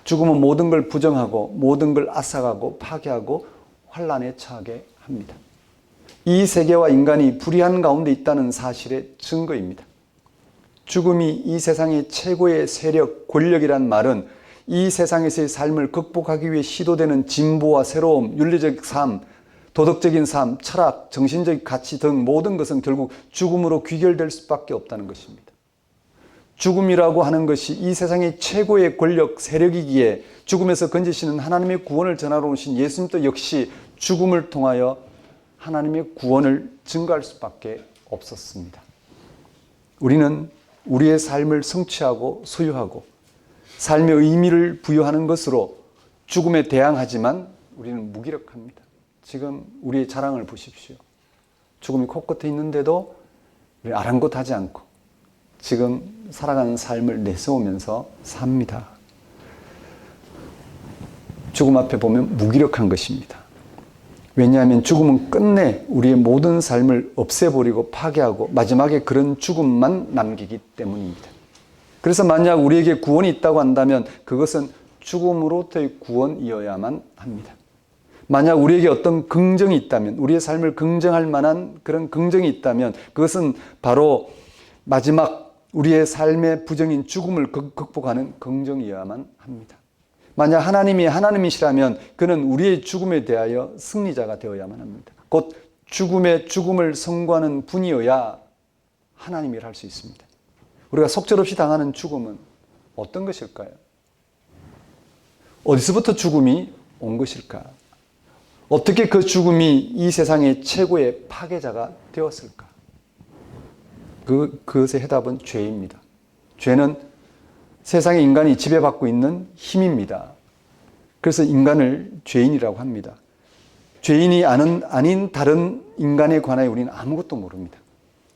죽음은 모든 걸 부정하고 모든 걸 앗아가고 파괴하고 환란에 처하게 합니다. 이 세계와 인간이 불의한 가운데 있다는 사실의 증거입니다. 죽음이 이 세상의 최고의 세력, 권력이란 말은 이 세상에서의 삶을 극복하기 위해 시도되는 진보와 새로움, 윤리적 삶, 도덕적인 삶, 철학, 정신적 가치 등 모든 것은 결국 죽음으로 귀결될 수밖에 없다는 것입니다. 죽음이라고 하는 것이 이 세상의 최고의 권력, 세력이기에 죽음에서 건지시는 하나님의 구원을 전하러 오신 예수님도 역시 죽음을 통하여 하나님의 구원을 증거할 수밖에 없었습니다. 우리는 우리의 삶을 성취하고 소유하고 삶의 의미를 부여하는 것으로 죽음에 대항하지만 우리는 무기력합니다. 지금 우리의 자랑을 보십시오. 죽음이 코끝에 있는데도 우리 아랑곳하지 않고 지금 살아가는 삶을 내세우면서 삽니다. 죽음 앞에 보면 무기력한 것입니다. 왜냐하면 죽음은 끝내 우리의 모든 삶을 없애버리고 파괴하고 마지막에 그런 죽음만 남기기 때문입니다. 그래서 만약 우리에게 구원이 있다고 한다면 그것은 죽음으로부터의 구원이어야만 합니다. 만약 우리에게 어떤 긍정이 있다면, 우리의 삶을 긍정할 만한 그런 긍정이 있다면 그것은 바로 마지막 우리의 삶의 부정인 죽음을 극복하는 긍정이어야만 합니다. 만약 하나님이 하나님이시라면 그는 우리의 죽음에 대하여 승리자가 되어야만 합니다. 곧 죽음을 선고하는 분이어야 하나님이라 할 수 있습니다. 우리가 속절없이 당하는 죽음은 어떤 것일까요? 어디서부터 죽음이 온 것일까? 어떻게 그 죽음이 이 세상의 최고의 파괴자가 되었을까? 그것의 해답은 죄입니다. 죄는 세상의 인간이 지배받고 있는 힘입니다. 그래서 인간을 죄인이라고 합니다. 죄인이 아닌 다른 인간에 관하여 우리는 아무것도 모릅니다.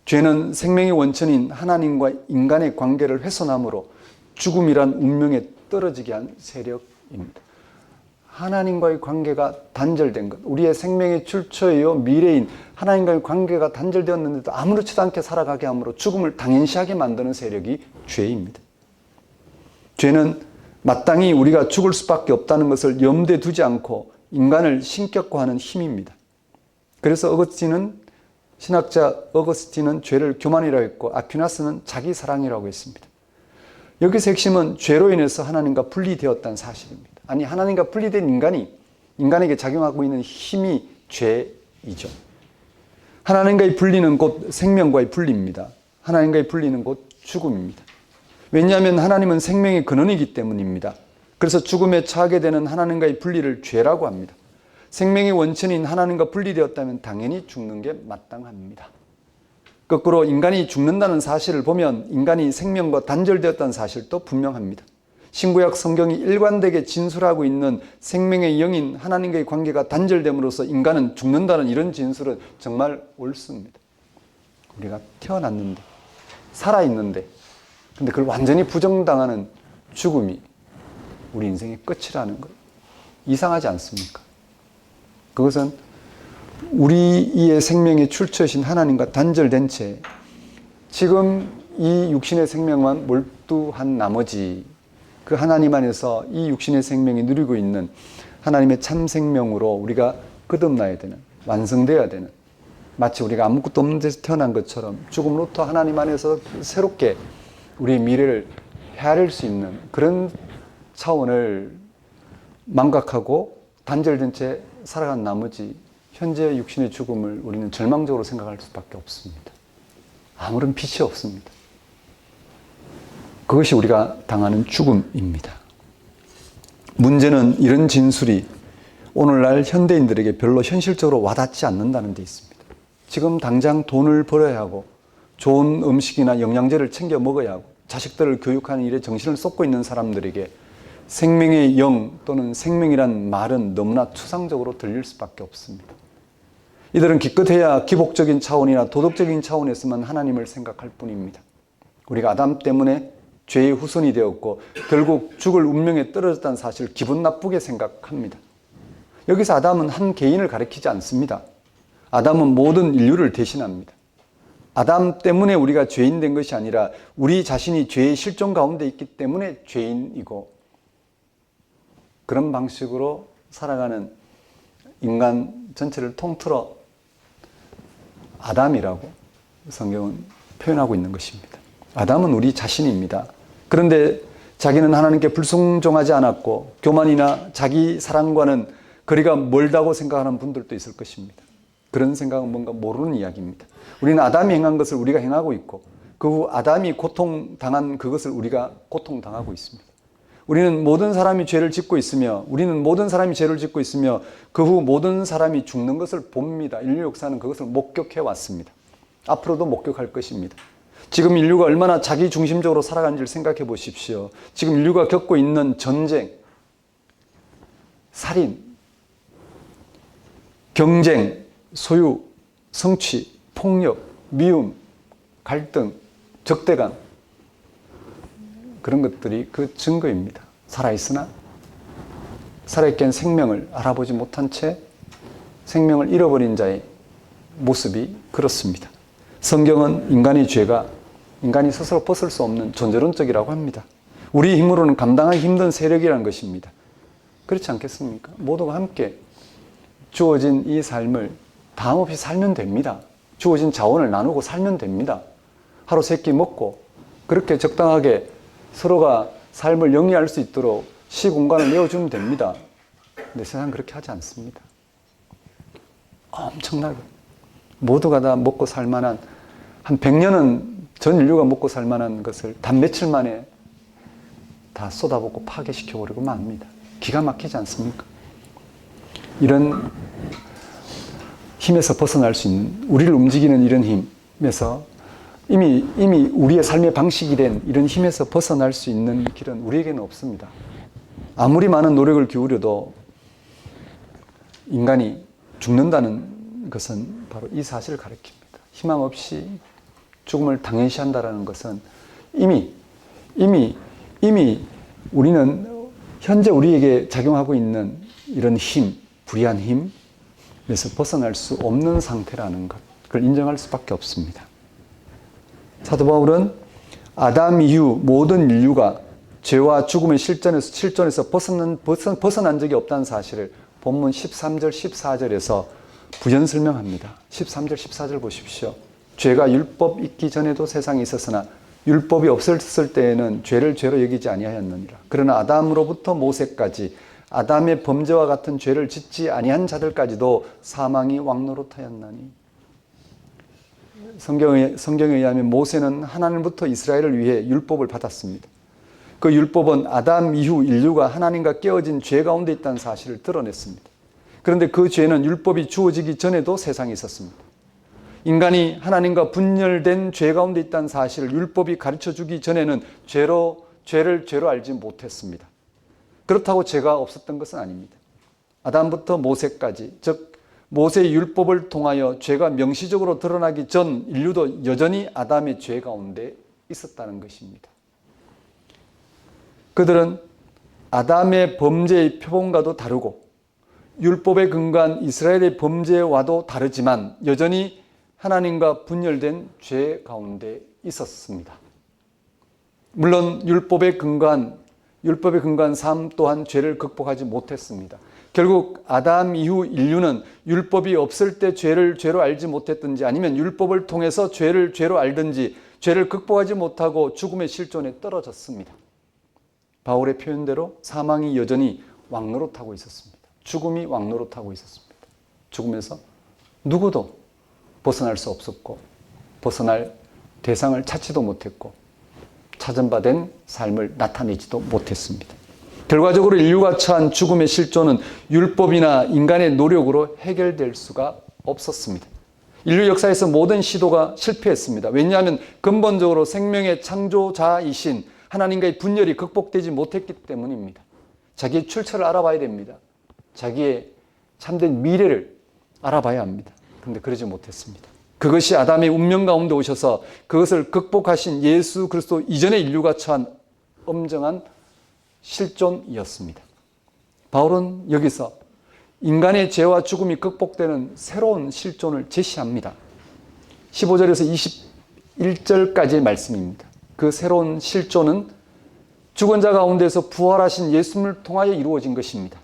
죄는 생명의 원천인 하나님과 인간의 관계를 훼손함으로 죽음이란 운명에 떨어지게 한 세력입니다. 하나님과의 관계가 단절된 것, 우리의 생명의 출처이요 미래인 하나님과의 관계가 단절되었는데도 아무렇지도 않게 살아가게 함으로 죽음을 당연시하게 만드는 세력이 죄입니다. 죄는 마땅히 우리가 죽을 수밖에 없다는 것을 염두에 두지 않고 인간을 신격화하는 힘입니다. 그래서 신학자 어거스틴은 죄를 교만이라고 했고 아퀴나스는 자기 사랑이라고 했습니다. 여기서 핵심은 죄로 인해서 하나님과 분리되었다는 사실입니다. 아니, 하나님과 분리된 인간에게 작용하고 있는 힘이 죄이죠. 하나님과의 분리는 곧 생명과의 분리입니다. 하나님과의 분리는 곧 죽음입니다. 왜냐하면 하나님은 생명의 근원이기 때문입니다. 그래서 죽음에 처하게 되는 하나님과의 분리를 죄라고 합니다. 생명의 원천인 하나님과 분리되었다면 당연히 죽는 게 마땅합니다. 거꾸로 인간이 죽는다는 사실을 보면 인간이 생명과 단절되었다는 사실도 분명합니다. 신구약 성경이 일관되게 진술하고 있는 생명의 영인 하나님과의 관계가 단절됨으로써 인간은 죽는다는 이런 진술은 정말 옳습니다. 우리가 태어났는데, 살아있는데, 근데 그걸 완전히 부정당하는 죽음이 우리 인생의 끝이라는 것, 이상하지 않습니까? 그것은 우리의 생명의 출처이신 하나님과 단절된 채 지금 이 육신의 생명만 몰두한 나머지 그 하나님 안에서 이 육신의 생명이 누리고 있는 하나님의 참 생명으로 우리가 거듭나야 되는, 완성되어야 되는, 마치 우리가 아무것도 없는 데서 태어난 것처럼 죽음으로부터 하나님 안에서 새롭게 우리의 미래를 헤아릴 수 있는 그런 차원을 망각하고 단절된 채 살아간 나머지 현재 육신의 죽음을 우리는 절망적으로 생각할 수밖에 없습니다. 아무런 빛이 없습니다. 그것이 우리가 당하는 죽음입니다. 문제는 이런 진술이 오늘날 현대인들에게 별로 현실적으로 와닿지 않는다는 데 있습니다. 지금 당장 돈을 벌어야 하고 좋은 음식이나 영양제를 챙겨 먹어야 하고 자식들을 교육하는 일에 정신을 쏟고 있는 사람들에게 생명의 영 또는 생명이란 말은 너무나 추상적으로 들릴 수밖에 없습니다. 이들은 기껏해야 기복적인 차원이나 도덕적인 차원에서만 하나님을 생각할 뿐입니다. 우리가 아담 때문에 죄의 후손이 되었고 결국 죽을 운명에 떨어졌다는 사실을 기분 나쁘게 생각합니다. 여기서 아담은 한 개인을 가리키지 않습니다. 아담은 모든 인류를 대신합니다. 아담 때문에 우리가 죄인 된 것이 아니라 우리 자신이 죄의 실존 가운데 있기 때문에 죄인이고 그런 방식으로 살아가는 인간 전체를 통틀어 아담이라고 성경은 표현하고 있는 것입니다. 아담은 우리 자신입니다. 그런데 자기는 하나님께 불순종하지 않았고 교만이나 자기 사랑과는 거리가 멀다고 생각하는 분들도 있을 것입니다. 그런 생각은 뭔가 모르는 이야기입니다. 우리는 아담이 행한 것을 우리가 행하고 있고 그 후 아담이 고통당한 그것을 우리가 고통당하고 있습니다. 우리는 모든 사람이 죄를 짓고 있으며 그 후 모든 사람이 죽는 것을 봅니다. 인류 역사는 그것을 목격해 왔습니다. 앞으로도 목격할 것입니다. 지금 인류가 얼마나 자기중심적으로 살아가는지를 생각해 보십시오. 지금 인류가 겪고 있는 전쟁, 살인, 경쟁, 소유, 성취, 폭력, 미움, 갈등, 적대감 그런 것들이 그 증거입니다. 살아있으나 살아있게 생명을 알아보지 못한 채 생명을 잃어버린 자의 모습이 그렇습니다. 성경은 인간의 죄가 인간이 스스로 벗을 수 없는 존재론적이라고 합니다. 우리 힘으로는 감당하기 힘든 세력이라는 것입니다. 그렇지 않겠습니까? 모두가 함께 주어진 이 삶을 다함 없이 살면 됩니다. 주어진 자원을 나누고 살면 됩니다. 하루 세 끼 먹고 그렇게 적당하게 서로가 삶을 영위할 수 있도록 시공간을 내어주면 됩니다. 근데 세상은 그렇게 하지 않습니다. 엄청나게 모두가 다 먹고 살만한 한 100년은 전 인류가 먹고 살만한 것을 단 며칠 만에 다 쏟아붓고 파괴시켜버리고 맙니다. 기가 막히지 않습니까? 이런 힘에서 벗어날 수 있는, 우리를 움직이는 이런 힘에서 이미 우리의 삶의 방식이 된 이런 힘에서 벗어날 수 있는 길은 우리에게는 없습니다. 아무리 많은 노력을 기울여도 인간이 죽는다는 것은 바로 이 사실을 가리킵니다. 희망 없이 죽음을 당연시한다는 것은 이미 우리는 현재 우리에게 작용하고 있는 이런 힘, 불의한 힘에서 벗어날 수 없는 상태라는 것, 그걸 인정할 수밖에 없습니다. 사도 바울은 아담 이후 모든 인류가 죄와 죽음의 실존에서 벗어난 적이 없다는 사실을 본문 13절, 14절에서 부연 설명합니다. 13절, 14절 보십시오. 죄가 율법 있기 전에도 세상에 있었으나 율법이 없었을 때에는 죄를 죄로 여기지 아니하였느니라. 그러나 아담으로부터 모세까지 아담의 범죄와 같은 죄를 짓지 아니한 자들까지도 사망이 왕노릇하였나니. 성경에 의하면 모세는 하나님부터 이스라엘을 위해 율법을 받았습니다. 그 율법은 아담 이후 인류가 하나님과 깨어진 죄 가운데 있다는 사실을 드러냈습니다. 그런데 그 죄는 율법이 주어지기 전에도 세상에 있었습니다. 인간이 하나님과 분열된 죄 가운데 있다는 사실을 율법이 가르쳐주기 전에는 죄를 죄로 알지 못했습니다. 그렇다고 죄가 없었던 것은 아닙니다. 아담부터 모세까지, 즉 모세의 율법을 통하여 죄가 명시적으로 드러나기 전 인류도 여전히 아담의 죄 가운데 있었다는 것입니다. 그들은 아담의 범죄의 표본과도 다르고 율법에 근거한 이스라엘의 범죄와도 다르지만 여전히 하나님과 분열된 죄 가운데 있었습니다. 물론 율법에 근거한 율법에 근거한 삶 또한 죄를 극복하지 못했습니다. 결국 아담 이후 인류는 율법이 없을 때 죄를 죄로 알지 못했든지 아니면 율법을 통해서 죄를 죄로 알든지 죄를 극복하지 못하고 죽음의 실존에 떨어졌습니다. 바울의 표현대로 사망이 여전히 왕노릇하고 있었습니다. 죽음이 왕노릇하고 있었습니다. 죽음에서 누구도 벗어날 수 없었고 벗어날 대상을 찾지도 못했고 찾은바된 삶을 나타내지도 못했습니다. 결과적으로 인류가 처한 죽음의 실존은 율법이나 인간의 노력으로 해결될 수가 없었습니다. 인류 역사에서 모든 시도가 실패했습니다. 왜냐하면 근본적으로 생명의 창조자이신 하나님과의 분열이 극복되지 못했기 때문입니다. 자기의 출처를 알아봐야 됩니다. 자기의 참된 미래를 알아봐야 합니다. 그런데 그러지 못했습니다. 그것이 아담의 운명 가운데 오셔서 그것을 극복하신 예수 그리스도 이전의 인류가 처한 엄정한 실존이었습니다. 바울은 여기서 인간의 죄와 죽음이 극복되는 새로운 실존을 제시합니다. 15절에서 21절까지의 말씀입니다. 그 새로운 실존은 죽은 자 가운데서 부활하신 예수님을 통하여 이루어진 것입니다.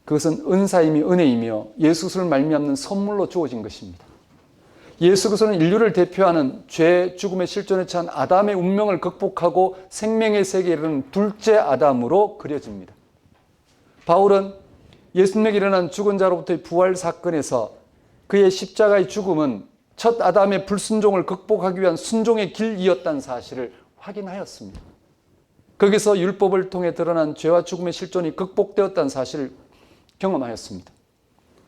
그것은 은사이며 은혜이며 예수 그리스도를 말미암는 선물로 주어진 것입니다. 예수 그리스도는 인류를 대표하는 죄, 죽음의 실존에 처한 아담의 운명을 극복하고 생명의 세계에 이르는 둘째 아담으로 그려집니다. 바울은 예수님에게 일어난 죽은 자로부터의 부활 사건에서 그의 십자가의 죽음은 첫 아담의 불순종을 극복하기 위한 순종의 길이었다는 사실을 확인하였습니다. 거기서 율법을 통해 드러난 죄와 죽음의 실존이 극복되었다는 사실을 경험하였습니다.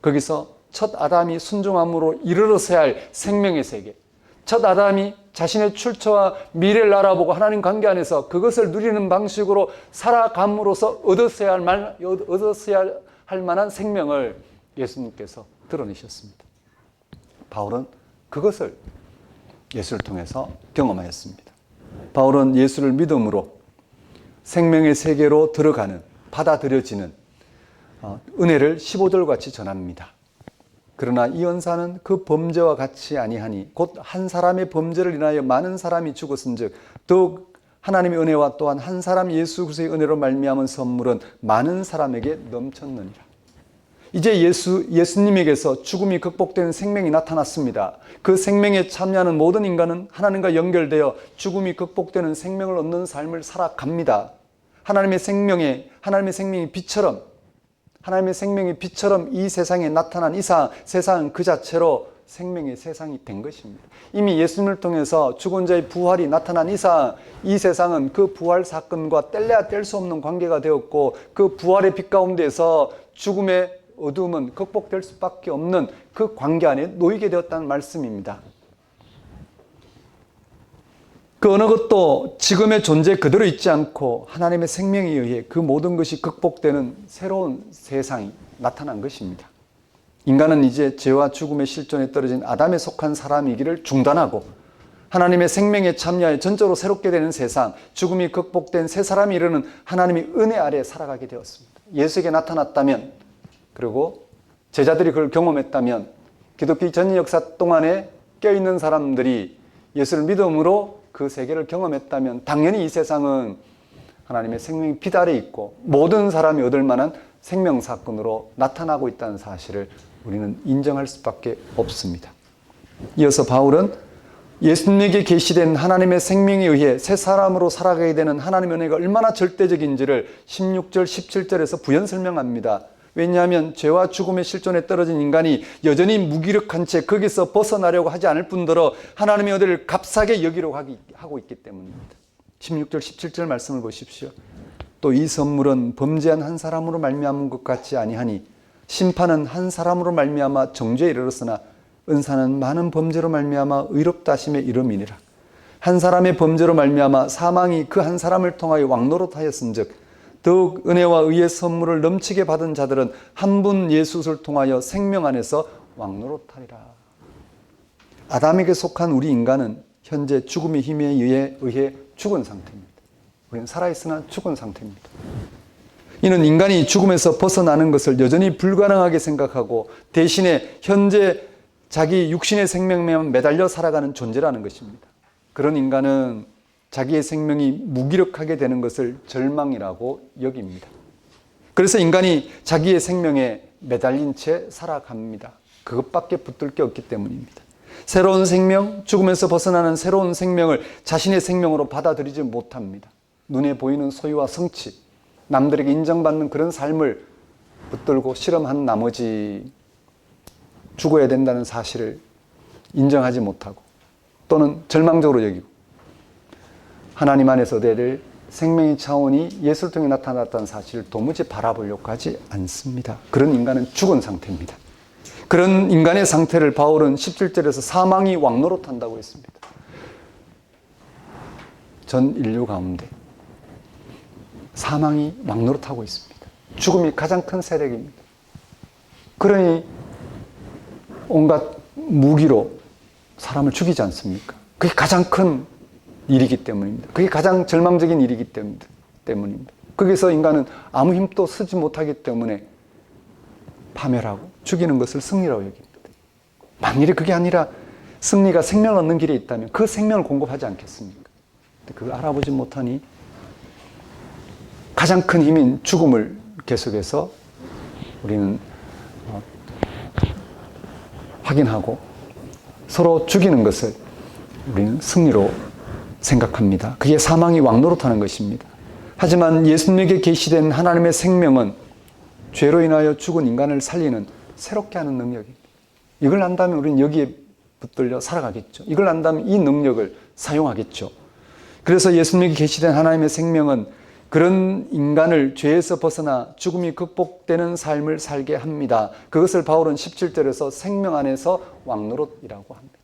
거기서 첫 아담이 순종함으로 이르러서야 할 생명의 세계, 첫 아담이 자신의 출처와 미래를 알아보고 하나님 관계 안에서 그것을 누리는 방식으로 살아감으로써 얻었어야 할 만한 생명을 예수님께서 드러내셨습니다. 바울은 그것을 예수를 통해서 경험하였습니다. 바울은 예수를 믿음으로 생명의 세계로 들어가는, 받아들여지는 은혜를 15절 같이 전합니다. 그러나 이 언사는 그 범죄와 같이 아니하니 곧 한 사람의 범죄를 인하여 많은 사람이 죽었은즉 더욱 하나님의 은혜와 또한 한 사람 예수 그리스도의 은혜로 말미암은 선물은 많은 사람에게 넘쳤느니라. 이제 예수님에게서 죽음이 극복되는 생명이 나타났습니다. 그 생명에 참여하는 모든 인간은 하나님과 연결되어 죽음이 극복되는 생명을 얻는 삶을 살아갑니다. 하나님의 생명이 빛처럼 이 세상에 나타난 이상 세상은 그 자체로 생명의 세상이 된 것입니다. 이미 예수님을 통해서 죽은 자의 부활이 나타난 이상 이 세상은 그 부활 사건과 뗄래야 뗄 수 없는 관계가 되었고 그 부활의 빛 가운데서 죽음의 어둠은 극복될 수밖에 없는 그 관계 안에 놓이게 되었다는 말씀입니다. 그 어느 것도 지금의 존재 그대로 있지 않고 하나님의 생명에 의해 그 모든 것이 극복되는 새로운 세상이 나타난 것입니다. 인간은 이제 죄와 죽음의 실존에 떨어진 아담에 속한 사람이기를 중단하고 하나님의 생명에 참여하여 전적으로 새롭게 되는 세상, 죽음이 극복된 새 사람이 이르는 하나님의 은혜 아래 살아가게 되었습니다. 예수에게 나타났다면, 그리고 제자들이 그걸 경험했다면, 기독교 전 역사 동안에 껴있는 사람들이 예수를 믿음으로 그 세계를 경험했다면 당연히 이 세상은 하나님의 생명의 빛 아래 있고 모든 사람이 얻을 만한 생명 사건으로 나타나고 있다는 사실을 우리는 인정할 수밖에 없습니다. 이어서 바울은 예수님에게 계시된 하나님의 생명에 의해 새 사람으로 살아가게 되는 하나님의 은혜가 얼마나 절대적인지를 16절, 17절에서 부연 설명합니다. 왜냐하면 죄와 죽음의 실존에 떨어진 인간이 여전히 무기력한 채 거기서 벗어나려고 하지 않을 뿐더러 하나님의 은혜를 값싸게 여기려고 하고 있기 때문입니다. 16절, 17절 말씀을 보십시오. 또 이 선물은 범죄한 한 사람으로 말미암은 것 같지 아니하니 심판은 한 사람으로 말미암아 정죄에 이르렀으나 은사는 많은 범죄로 말미암아 의롭다 하심에 이름이니라. 한 사람의 범죄로 말미암아 사망이 그 한 사람을 통하여 왕노릇하였은즉 더욱 은혜와 의의 선물을 넘치게 받은 자들은 한 분 예수를 통하여 생명 안에서 왕노릇하리라. 아담에게 속한 우리 인간은 현재 죽음의 힘에 의해 죽은 상태입니다. 우리는 살아있으나 죽은 상태입니다. 이는 인간이 죽음에서 벗어나는 것을 여전히 불가능하게 생각하고 대신에 현재 자기 육신의 생명에만 매달려 살아가는 존재라는 것입니다. 그런 인간은 자기의 생명이 무기력하게 되는 것을 절망이라고 여깁니다. 그래서 인간이 자기의 생명에 매달린 채 살아갑니다. 그것밖에 붙들 게 없기 때문입니다. 새로운 생명, 죽음에서 벗어나는 새로운 생명을 자신의 생명으로 받아들이지 못합니다. 눈에 보이는 소유와 성취, 남들에게 인정받는 그런 삶을 붙들고 실험한 나머지 죽어야 된다는 사실을 인정하지 못하고 또는 절망적으로 여기고 하나님 안에서 얻어야 될 생명의 차원이 예수를 통해 나타났다는 사실을 도무지 바라보려고 하지 않습니다. 그런 인간은 죽은 상태입니다. 그런 인간의 상태를 바울은 17절에서 사망이 왕노릇한다고 했습니다. 전 인류 가운데 사망이 왕노릇하고 있습니다. 죽음이 가장 큰 세력입니다. 그러니 온갖 무기로 사람을 죽이지 않습니까? 그게 가장 큰 일이기 때문입니다. 그게 가장 절망적인 일이기 때문입니다. 거기서 인간은 아무 힘도 쓰지 못하기 때문에 파멸하고 죽이는 것을 승리라고 여깁니다. 만일에 그게 아니라 승리가 생명을 얻는 길에 있다면 그 생명을 공급하지 않겠습니까? 그걸 알아보지 못하니 가장 큰 힘인 죽음을 계속해서 우리는 확인하고 서로 죽이는 것을 우리는 승리로 생각합니다. 그게 사망이 왕노릇하는 것입니다. 하지만 예수님에게 계시된 하나님의 생명은 죄로 인하여 죽은 인간을 살리는 새롭게 하는 능력입니다. 이걸 안다면 우리는 여기에 붙들려 살아가겠죠. 이걸 안다면 이 능력을 사용하겠죠. 그래서 예수님에게 계시된 하나님의 생명은 그런 인간을 죄에서 벗어나 죽음이 극복되는 삶을 살게 합니다. 그것을 바울은 17절에서 생명 안에서 왕노릇이라고 합니다.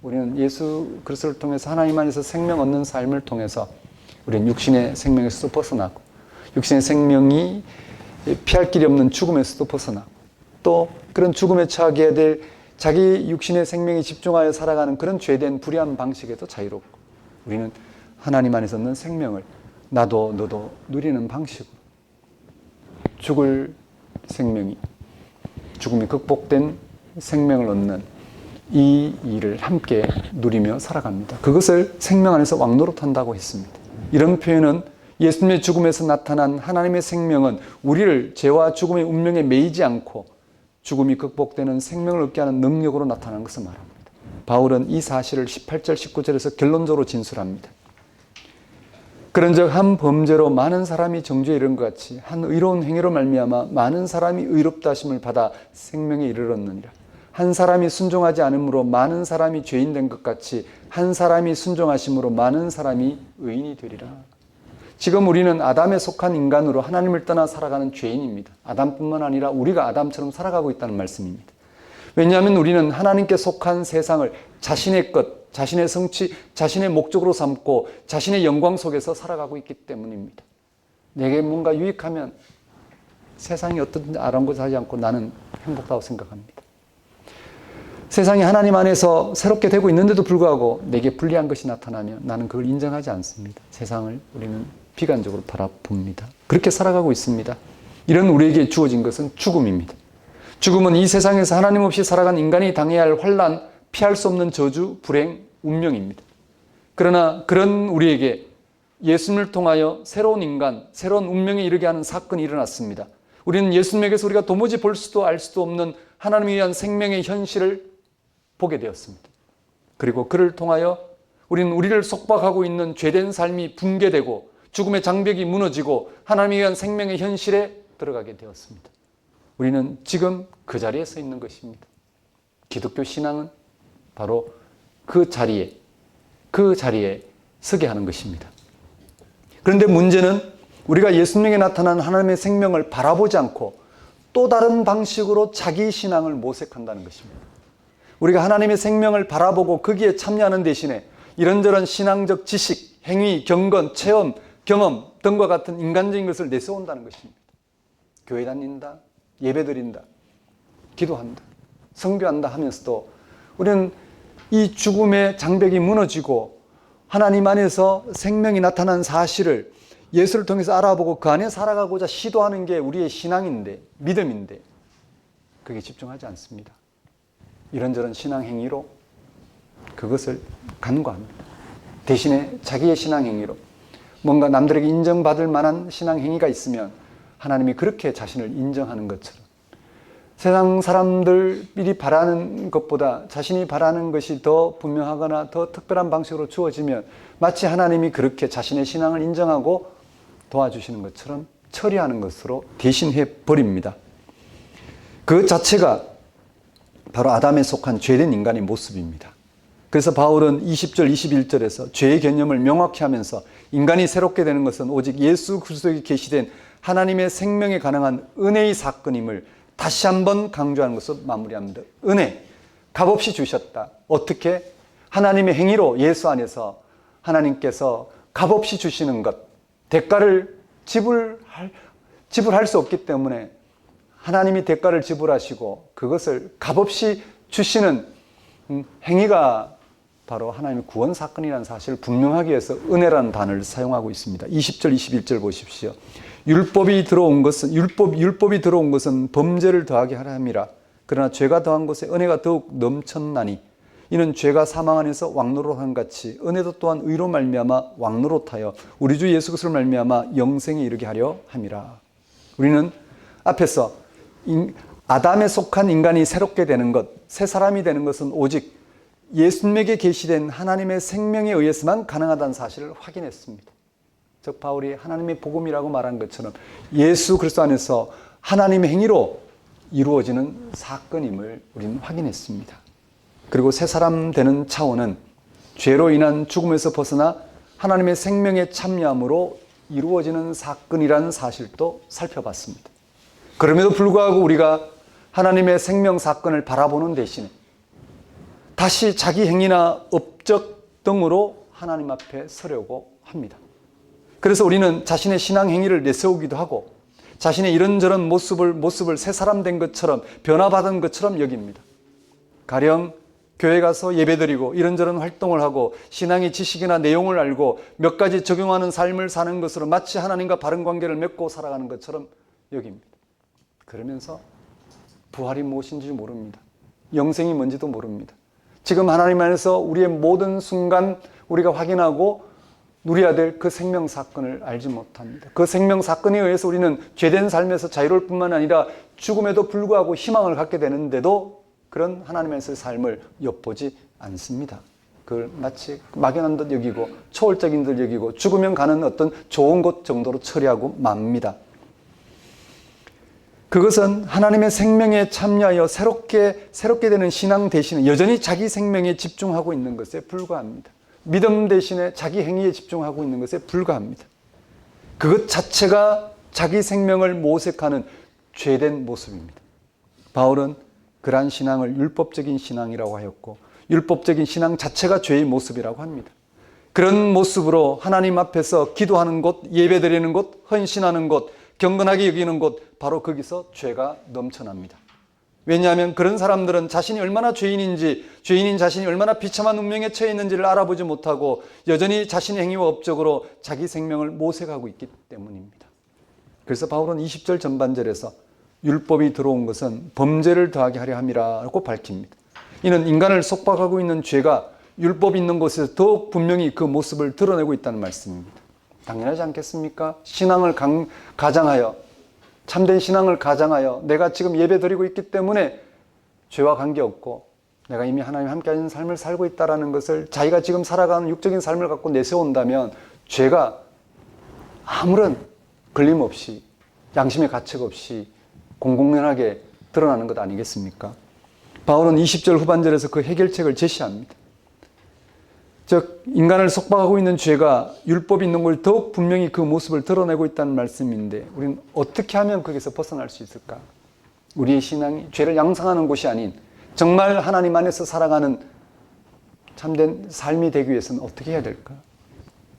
우리는 예수 그리스도를 통해서 하나님 안에서 생명 얻는 삶을 통해서 우리는 육신의 생명에서도 벗어나고 육신의 생명이 피할 길이 없는 죽음에서도 벗어나고 또 그런 죽음에 처하게 될 자기 육신의 생명에 집중하여 살아가는 그런 죄된 불의한 방식에도 자유롭고 우리는 하나님 안에서 얻는 생명을 나도 너도 누리는 방식으로 죽을 생명이 죽음이 극복된 생명을 얻는 이 일을 함께 누리며 살아갑니다. 그것을 생명 안에서 왕노릇한다고 했습니다. 이런 표현은 예수님의 죽음에서 나타난 하나님의 생명은 우리를 죄와 죽음의 운명에 매이지 않고 죽음이 극복되는 생명을 얻게 하는 능력으로 나타나는 것을 말합니다. 바울은 이 사실을 18절, 19절에서 결론적으로 진술합니다. 그런즉 한 범죄로 많은 사람이 정죄에 이른 것 같이 한 의로운 행위로 말미암아 많은 사람이 의롭다 하심을 받아 생명에 이르렀느니라. 한 사람이 순종하지 않으므로 많은 사람이 죄인 된 것 같이 한 사람이 순종하심으로 많은 사람이 의인이 되리라. 지금 우리는 아담에 속한 인간으로 하나님을 떠나 살아가는 죄인입니다. 아담뿐만 아니라 우리가 아담처럼 살아가고 있다는 말씀입니다. 왜냐하면 우리는 하나님께 속한 세상을 자신의 것, 자신의 성취, 자신의 목적으로 삼고 자신의 영광 속에서 살아가고 있기 때문입니다. 내게 뭔가 유익하면 세상이 어떤지 아랑곳하지 않고 나는 행복하다고 생각합니다. 세상이 하나님 안에서 새롭게 되고 있는데도 불구하고 내게 불리한 것이 나타나면 나는 그걸 인정하지 않습니다. 세상을 우리는 비관적으로 바라봅니다. 그렇게 살아가고 있습니다. 이런 우리에게 주어진 것은 죽음입니다. 죽음은 이 세상에서 하나님 없이 살아간 인간이 당해야 할 환난, 피할 수 없는 저주, 불행, 운명입니다. 그러나 그런 우리에게 예수님을 통하여 새로운 인간, 새로운 운명에 이르게 하는 사건이 일어났습니다. 우리는 예수님에게서 우리가 도무지 볼 수도 알 수도 없는 하나님에 의한 생명의 현실을 보게 되었습니다. 그리고 그를 통하여 우리는 우리를 속박하고 있는 죄된 삶이 붕괴되고 죽음의 장벽이 무너지고 하나님에 의한 생명의 현실에 들어가게 되었습니다. 우리는 지금 그 자리에 서 있는 것입니다. 기독교 신앙은 바로 그 자리에 서게 하는 것입니다. 그런데 문제는 우리가 예수님에게 나타난 하나님의 생명을 바라보지 않고 또 다른 방식으로 자기 신앙을 모색한다는 것입니다. 우리가 하나님의 생명을 바라보고 거기에 참여하는 대신에 이런저런 신앙적 지식, 행위, 경건, 체험, 경험 등과 같은 인간적인 것을 내세운다는 것입니다. 교회 다닌다, 예배 드린다, 기도한다, 성교한다 하면서도 우리는 이 죽음의 장벽이 무너지고 하나님 안에서 생명이 나타난 사실을 예수를 통해서 알아보고 그 안에 살아가고자 시도하는 게 우리의 신앙인데, 믿음인데 그게 집중하지 않습니다. 이런저런 신앙 행위로 그것을 간과합니다. 대신에 자기의 신앙행위로 뭔가 남들에게 인정받을 만한 신앙행위가 있으면 하나님이 그렇게 자신을 인정하는 것처럼 세상 사람들이 바라는 것보다 자신이 바라는 것이 더 분명하거나 더 특별한 방식으로 주어지면 마치 하나님이 그렇게 자신의 신앙을 인정하고 도와주시는 것처럼 처리하는 것으로 대신해 버립니다. 그 자체가 바로 아담에 속한 죄된 인간의 모습입니다. 그래서 바울은 20절, 21절에서 죄의 개념을 명확히 하면서 인간이 새롭게 되는 것은 오직 예수 그리스도에 계시된 하나님의 생명에 가능한 은혜의 사건임을 다시 한번 강조하는 것으로 마무리합니다. 은혜, 값없이 주셨다. 어떻게? 하나님의 행위로 예수 안에서 하나님께서 값없이 주시는 것, 대가를 지불할 수 없기 때문에 하나님이 대가를 지불하시고 그것을 값없이 주시는 행위가 바로 하나님의 구원 사건이라는 사실을 분명하게 해서 은혜라는 단어를 사용하고 있습니다. 20절, 21절 보십시오. 율법이 들어온 것은 범죄를 더하게 하려 함이라. 그러나 죄가 더한 곳에 은혜가 더욱 넘쳤나니 이는 죄가 사망 안에서 왕노릇한 같이 은혜도 또한 의로 말미암아 왕노릇하여 우리 주 예수 그리스도로 말미암아 영생에 이르게 하려 함이라. 우리는 앞에서 아담에 속한 인간이 새롭게 되는 것, 새 사람이 되는 것은 오직 예수님에게 계시된 하나님의 생명에 의해서만 가능하다는 사실을 확인했습니다. 즉 바울이 하나님의 복음이라고 말한 것처럼 예수 그리스도 안에서 하나님의 행위로 이루어지는 사건임을 우리는 확인했습니다. 그리고 새 사람 되는 차원은 죄로 인한 죽음에서 벗어나 하나님의 생명에 참여함으로 이루어지는 사건이라는 사실도 살펴봤습니다. 그럼에도 불구하고 우리가 하나님의 생명 사건을 바라보는 대신에 다시 자기 행위나 업적 등으로 하나님 앞에 서려고 합니다. 그래서 우리는 자신의 신앙 행위를 내세우기도 하고 자신의 이런저런 모습을 새 사람 된 것처럼 변화받은 것처럼 여깁니다. 가령 교회 가서 예배드리고 이런저런 활동을 하고 신앙의 지식이나 내용을 알고 몇 가지 적용하는 삶을 사는 것으로 마치 하나님과 바른 관계를 맺고 살아가는 것처럼 여깁니다. 그러면서 부활이 무엇인지 모릅니다. 영생이 뭔지도 모릅니다. 지금 하나님 안에서 우리의 모든 순간 우리가 확인하고 누려야 될 그 생명 사건을 알지 못합니다. 그 생명 사건에 의해서 우리는 죄된 삶에서 자유로울 뿐만 아니라 죽음에도 불구하고 희망을 갖게 되는데도 그런 하나님 안에서의 삶을 엿보지 않습니다. 그걸 마치 막연한 듯 여기고 초월적인 듯 여기고 죽으면 가는 어떤 좋은 곳 정도로 처리하고 맙니다. 그것은 하나님의 생명에 참여하여 새롭게 되는 신앙 대신에 여전히 자기 생명에 집중하고 있는 것에 불과합니다. 믿음 대신에 자기 행위에 집중하고 있는 것에 불과합니다. 그것 자체가 자기 생명을 모색하는 죄된 모습입니다. 바울은 그러한 신앙을 율법적인 신앙이라고 하였고 율법적인 신앙 자체가 죄의 모습이라고 합니다. 그런 모습으로 하나님 앞에서 기도하는 곳, 예배드리는 곳, 헌신하는 곳, 경건하게 여기는 곳, 바로 거기서 죄가 넘쳐납니다. 왜냐하면 그런 사람들은 자신이 얼마나 죄인인 자신이 얼마나 비참한 운명에 처해 있는지를 알아보지 못하고 여전히 자신의 행위와 업적으로 자기 생명을 모색하고 있기 때문입니다. 그래서 바울은 20절 전반절에서 율법이 들어온 것은 범죄를 더하게 하려 함이라고 밝힙니다. 이는 인간을 속박하고 있는 죄가 율법이 있는 곳에서 더욱 분명히 그 모습을 드러내고 있다는 말씀입니다. 당연하지 않겠습니까? 신앙을 가장하여 참된 신앙을 가장하여 내가 지금 예배드리고 있기 때문에 죄와 관계없고 내가 이미 하나님과 함께하는 삶을 살고 있다는 것을 자기가 지금 살아가는 육적인 삶을 갖고 내세운다면 죄가 아무런 걸림 없이 양심의 가책 없이 공공연하게 드러나는 것 아니겠습니까? 바울은 20절 후반절에서 그 해결책을 제시합니다. 즉 인간을 속박하고 있는 죄가 율법이 있는 걸 더욱 분명히 그 모습을 드러내고 있다는 말씀인데 우리는 어떻게 하면 거기서 벗어날 수 있을까? 우리의 신앙이 죄를 양성하는 곳이 아닌 정말 하나님 안에서 살아가는 참된 삶이 되기 위해서는 어떻게 해야 될까?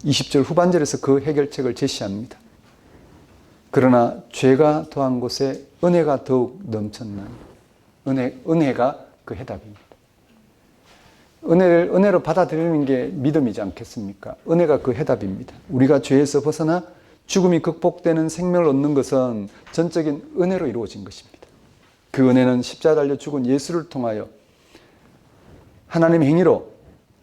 20절 후반절에서 그 해결책을 제시합니다. 그러나 죄가 더한 곳에 은혜가 더욱 넘쳤나니 은혜가 그 해답입니다. 은혜로 받아들이는 게 믿음이지 않겠습니까? 은혜가 그 해답입니다. 우리가 죄에서 벗어나 죽음이 극복되는 생명을 얻는 것은 전적인 은혜로 이루어진 것입니다. 그 은혜는 십자가 달려 죽은 예수를 통하여 하나님의 행위로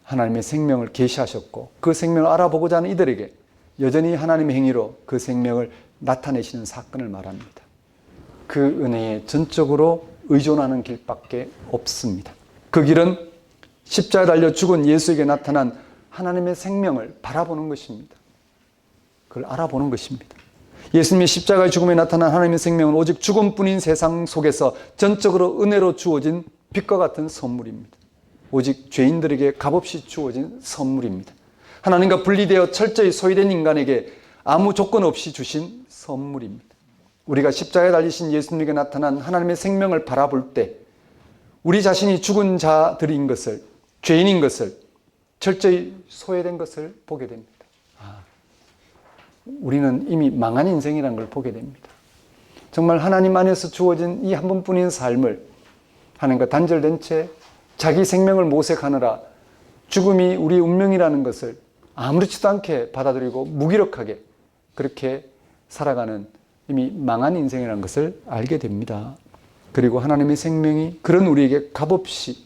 하나님의 생명을 계시하셨고 그 생명을 알아보고자 하는 이들에게 여전히 하나님의 행위로 그 생명을 나타내시는 사건을 말합니다. 그 은혜에 전적으로 의존하는 길밖에 없습니다. 그 길은 십자가에 달려 죽은 예수에게 나타난 하나님의 생명을 바라보는 것입니다. 그걸 알아보는 것입니다. 예수님의 십자가의 죽음에 나타난 하나님의 생명은 오직 죽음뿐인 세상 속에서 전적으로 은혜로 주어진 빛과 같은 선물입니다. 오직 죄인들에게 값없이 주어진 선물입니다. 하나님과 분리되어 철저히 소외된 인간에게 아무 조건 없이 주신 선물입니다. 우리가 십자가에 달리신 예수님에게 나타난 하나님의 생명을 바라볼 때 우리 자신이 죽은 자들인 것을, 죄인인 것을, 철저히 소외된 것을 보게 됩니다. 우리는 이미 망한 인생이라는 걸 보게 됩니다. 정말 하나님 안에서 주어진 이 한 번뿐인 삶을 하나님과 단절된 채 자기 생명을 모색하느라 죽음이 우리의 운명이라는 것을 아무렇지도 않게 받아들이고 무기력하게 그렇게 살아가는 이미 망한 인생이라는 것을 알게 됩니다. 그리고 하나님의 생명이 그런 우리에게 값없이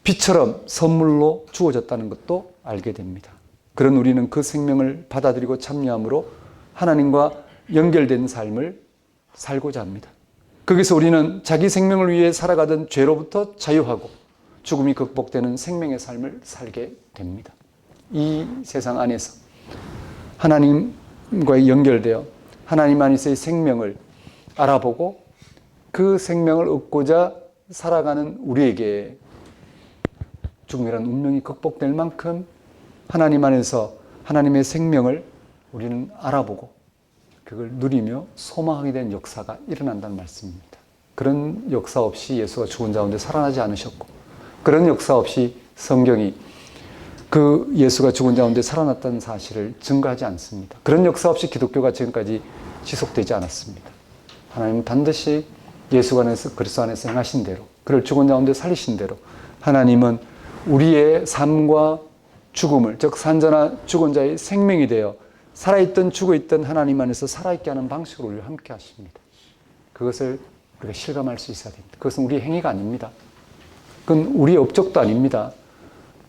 빛처럼 선물로 주어졌다는 것도 알게 됩니다. 그런 우리는 그 생명을 받아들이고 참여함으로 하나님과 연결된 삶을 살고자 합니다. 거기서 우리는 자기 생명을 위해 살아가던 죄로부터 자유하고 죽음이 극복되는 생명의 삶을 살게 됩니다. 이 세상 안에서 하나님과 연결되어 하나님 안에서의 생명을 알아보고 그 생명을 얻고자 살아가는 우리에게 죽음이라는 운명이 극복될 만큼 하나님 안에서 하나님의 생명을 우리는 알아보고 그걸 누리며 소망하게 된 역사가 일어난다는 말씀입니다. 그런 역사 없이 예수가 죽은 자 가운데 살아나지 않으셨고 그런 역사 없이 성경이 그 예수가 죽은 자 가운데 살아났다는 사실을 증거하지 않습니다. 그런 역사 없이 기독교가 지금까지 지속되지 않았습니다. 하나님은 반드시 예수 안에서 그리스도 안에서 행하신 대로 그를 죽은 자 가운데 살리신 대로 하나님은 우리의 삶과 죽음을 즉 산자나 죽은 자의 생명이 되어 살아있던 죽어있던 하나님 안에서 살아있게 하는 방식으로 우리와 함께 하십니다. 그것을 우리가 실감할 수 있어야 됩니다. 그것은 우리의 행위가 아닙니다. 그건 우리의 업적도 아닙니다.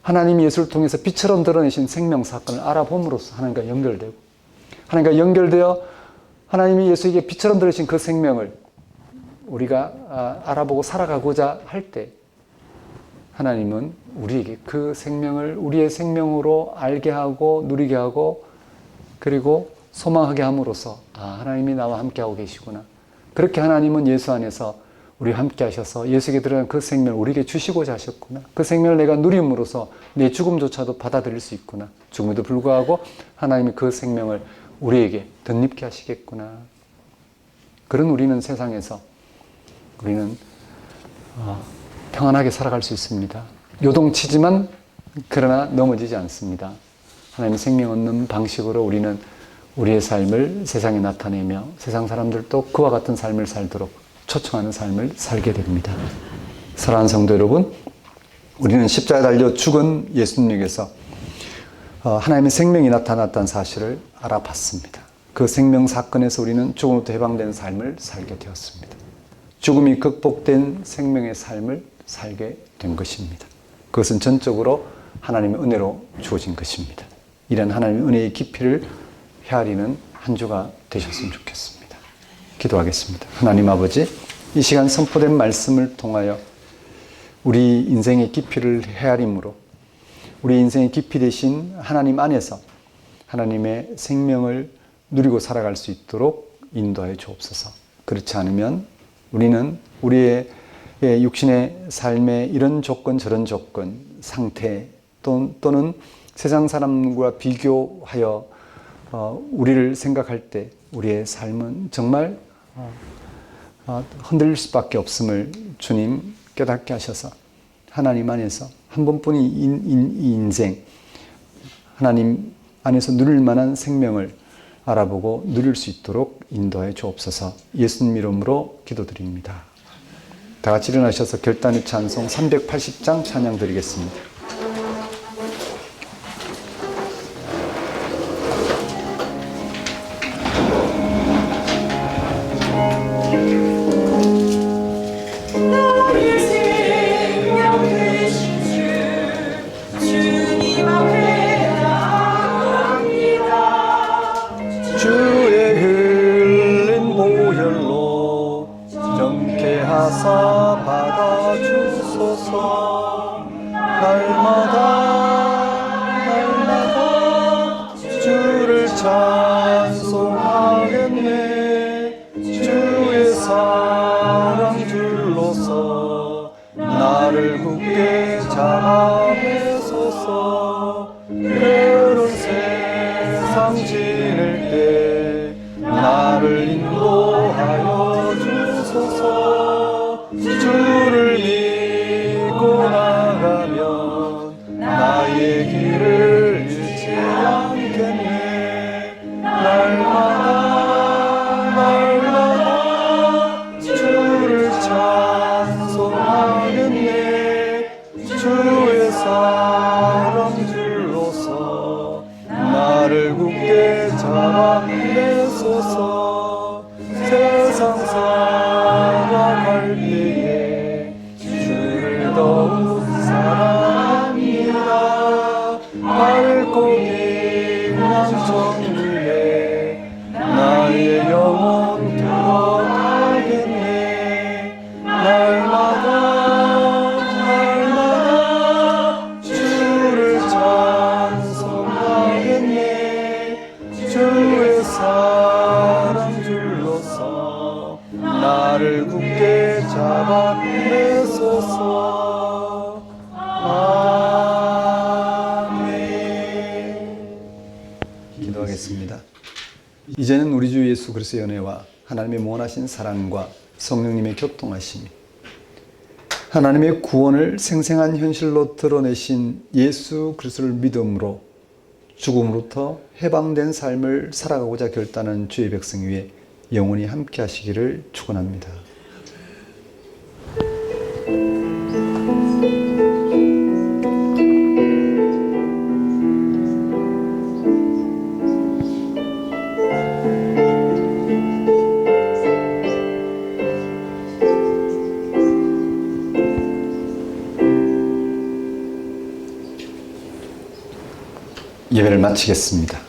하나님이 예수를 통해서 빛처럼 드러내신 생명 사건을 알아봄으로써 하나님과 연결되고 하나님과 연결되어 하나님이 예수에게 빛처럼 드러내신 그 생명을 우리가 알아보고 살아가고자 할 때 하나님은 우리에게 그 생명을 우리의 생명으로 알게 하고 누리게 하고 그리고 소망하게 함으로써 하나님이 나와 함께하고 계시구나. 그렇게 하나님은 예수 안에서 우리와 함께 하셔서 예수에게 드러난 그 생명을 우리에게 주시고자 하셨구나. 그 생명을 내가 누림으로써 내 죽음조차도 받아들일 수 있구나. 죽음에도 불구하고 하나님이 그 생명을 우리에게 덧입게 하시겠구나. 그런 우리는 세상에서 우리는 평안하게 살아갈 수 있습니다. 요동치지만 그러나 넘어지지 않습니다. 하나님의 생명 얻는 방식으로 우리는 우리의 삶을 세상에 나타내며 세상 사람들도 그와 같은 삶을 살도록 초청하는 삶을 살게 됩니다. 사랑하는 성도 여러분, 우리는 십자가에 달려 죽은 예수님에게서 하나님의 생명이 나타났다는 사실을 알아봤습니다. 그 생명 사건에서 우리는 죽음부터 해방된 삶을 살게 되었습니다. 죽음이 극복된 생명의 삶을 살게 된 것입니다. 그것은 전적으로 하나님의 은혜로 주어진 것입니다. 이런 하나님의 은혜의 깊이를 헤아리는 한 주가 되셨으면 좋겠습니다. 기도하겠습니다. 하나님 아버지, 이 시간 선포된 말씀을 통하여 우리 인생의 깊이를 헤아림으로 우리 인생의 깊이 되신 하나님 안에서 하나님의 생명을 누리고 살아갈 수 있도록 인도하여 주옵소서. 그렇지 않으면 우리는 우리의 육신의 삶의 이런 조건 저런 조건 상태 또는 세상 사람과 비교하여 우리를 생각할 때 우리의 삶은 정말 흔들릴 수밖에 없음을 주님 깨닫게 하셔서 하나님 안에서 한 번뿐인 이 인생 하나님 안에서 누릴 만한 생명을 알아보고 누릴 수 있도록 인도해 주옵소서. 예수님 이름으로 기도드립니다. 다 같이 일어나셔서 결단의 찬송 380장 찬양 드리겠습니다. 나의 생명 되신 주 인도하사 받아주소서. 날마다 주를 찬송하겠네. 주의 사랑 줄로서 나를 굳게 잡아매소서. 그런 세상 지낼 때 나를 인도하여 주소서. 주를 믿고 나가면 나의 길을 잃지 않겠네. 날마다 주를 찬송하겠네. 주의 사랑 줄로서 나를 굳게 잡아내소서. 세상 살아갈 때에 주를 더욱 사랑합니다. 밝고 빛난 정리에 나의 영혼 들어가겠네. 날마다 주를 찬송하겠네. 주의 사랑 줄로서 나를 굳게 잡아내소서. 아멘. 기도하겠습니다. 이제는 우리 주 예수 그리스도의 은혜와 하나님의 무한하신 사랑과 성령님의 교통하심이, 하나님의 구원을 생생한 현실로 드러내신 예수 그리스도를 믿음으로 죽음으로부터 해방된 삶을 살아가고자 결단한 주의 백성 위에 영원히 함께 하시기를 축원합니다. 예배를 마치겠습니다.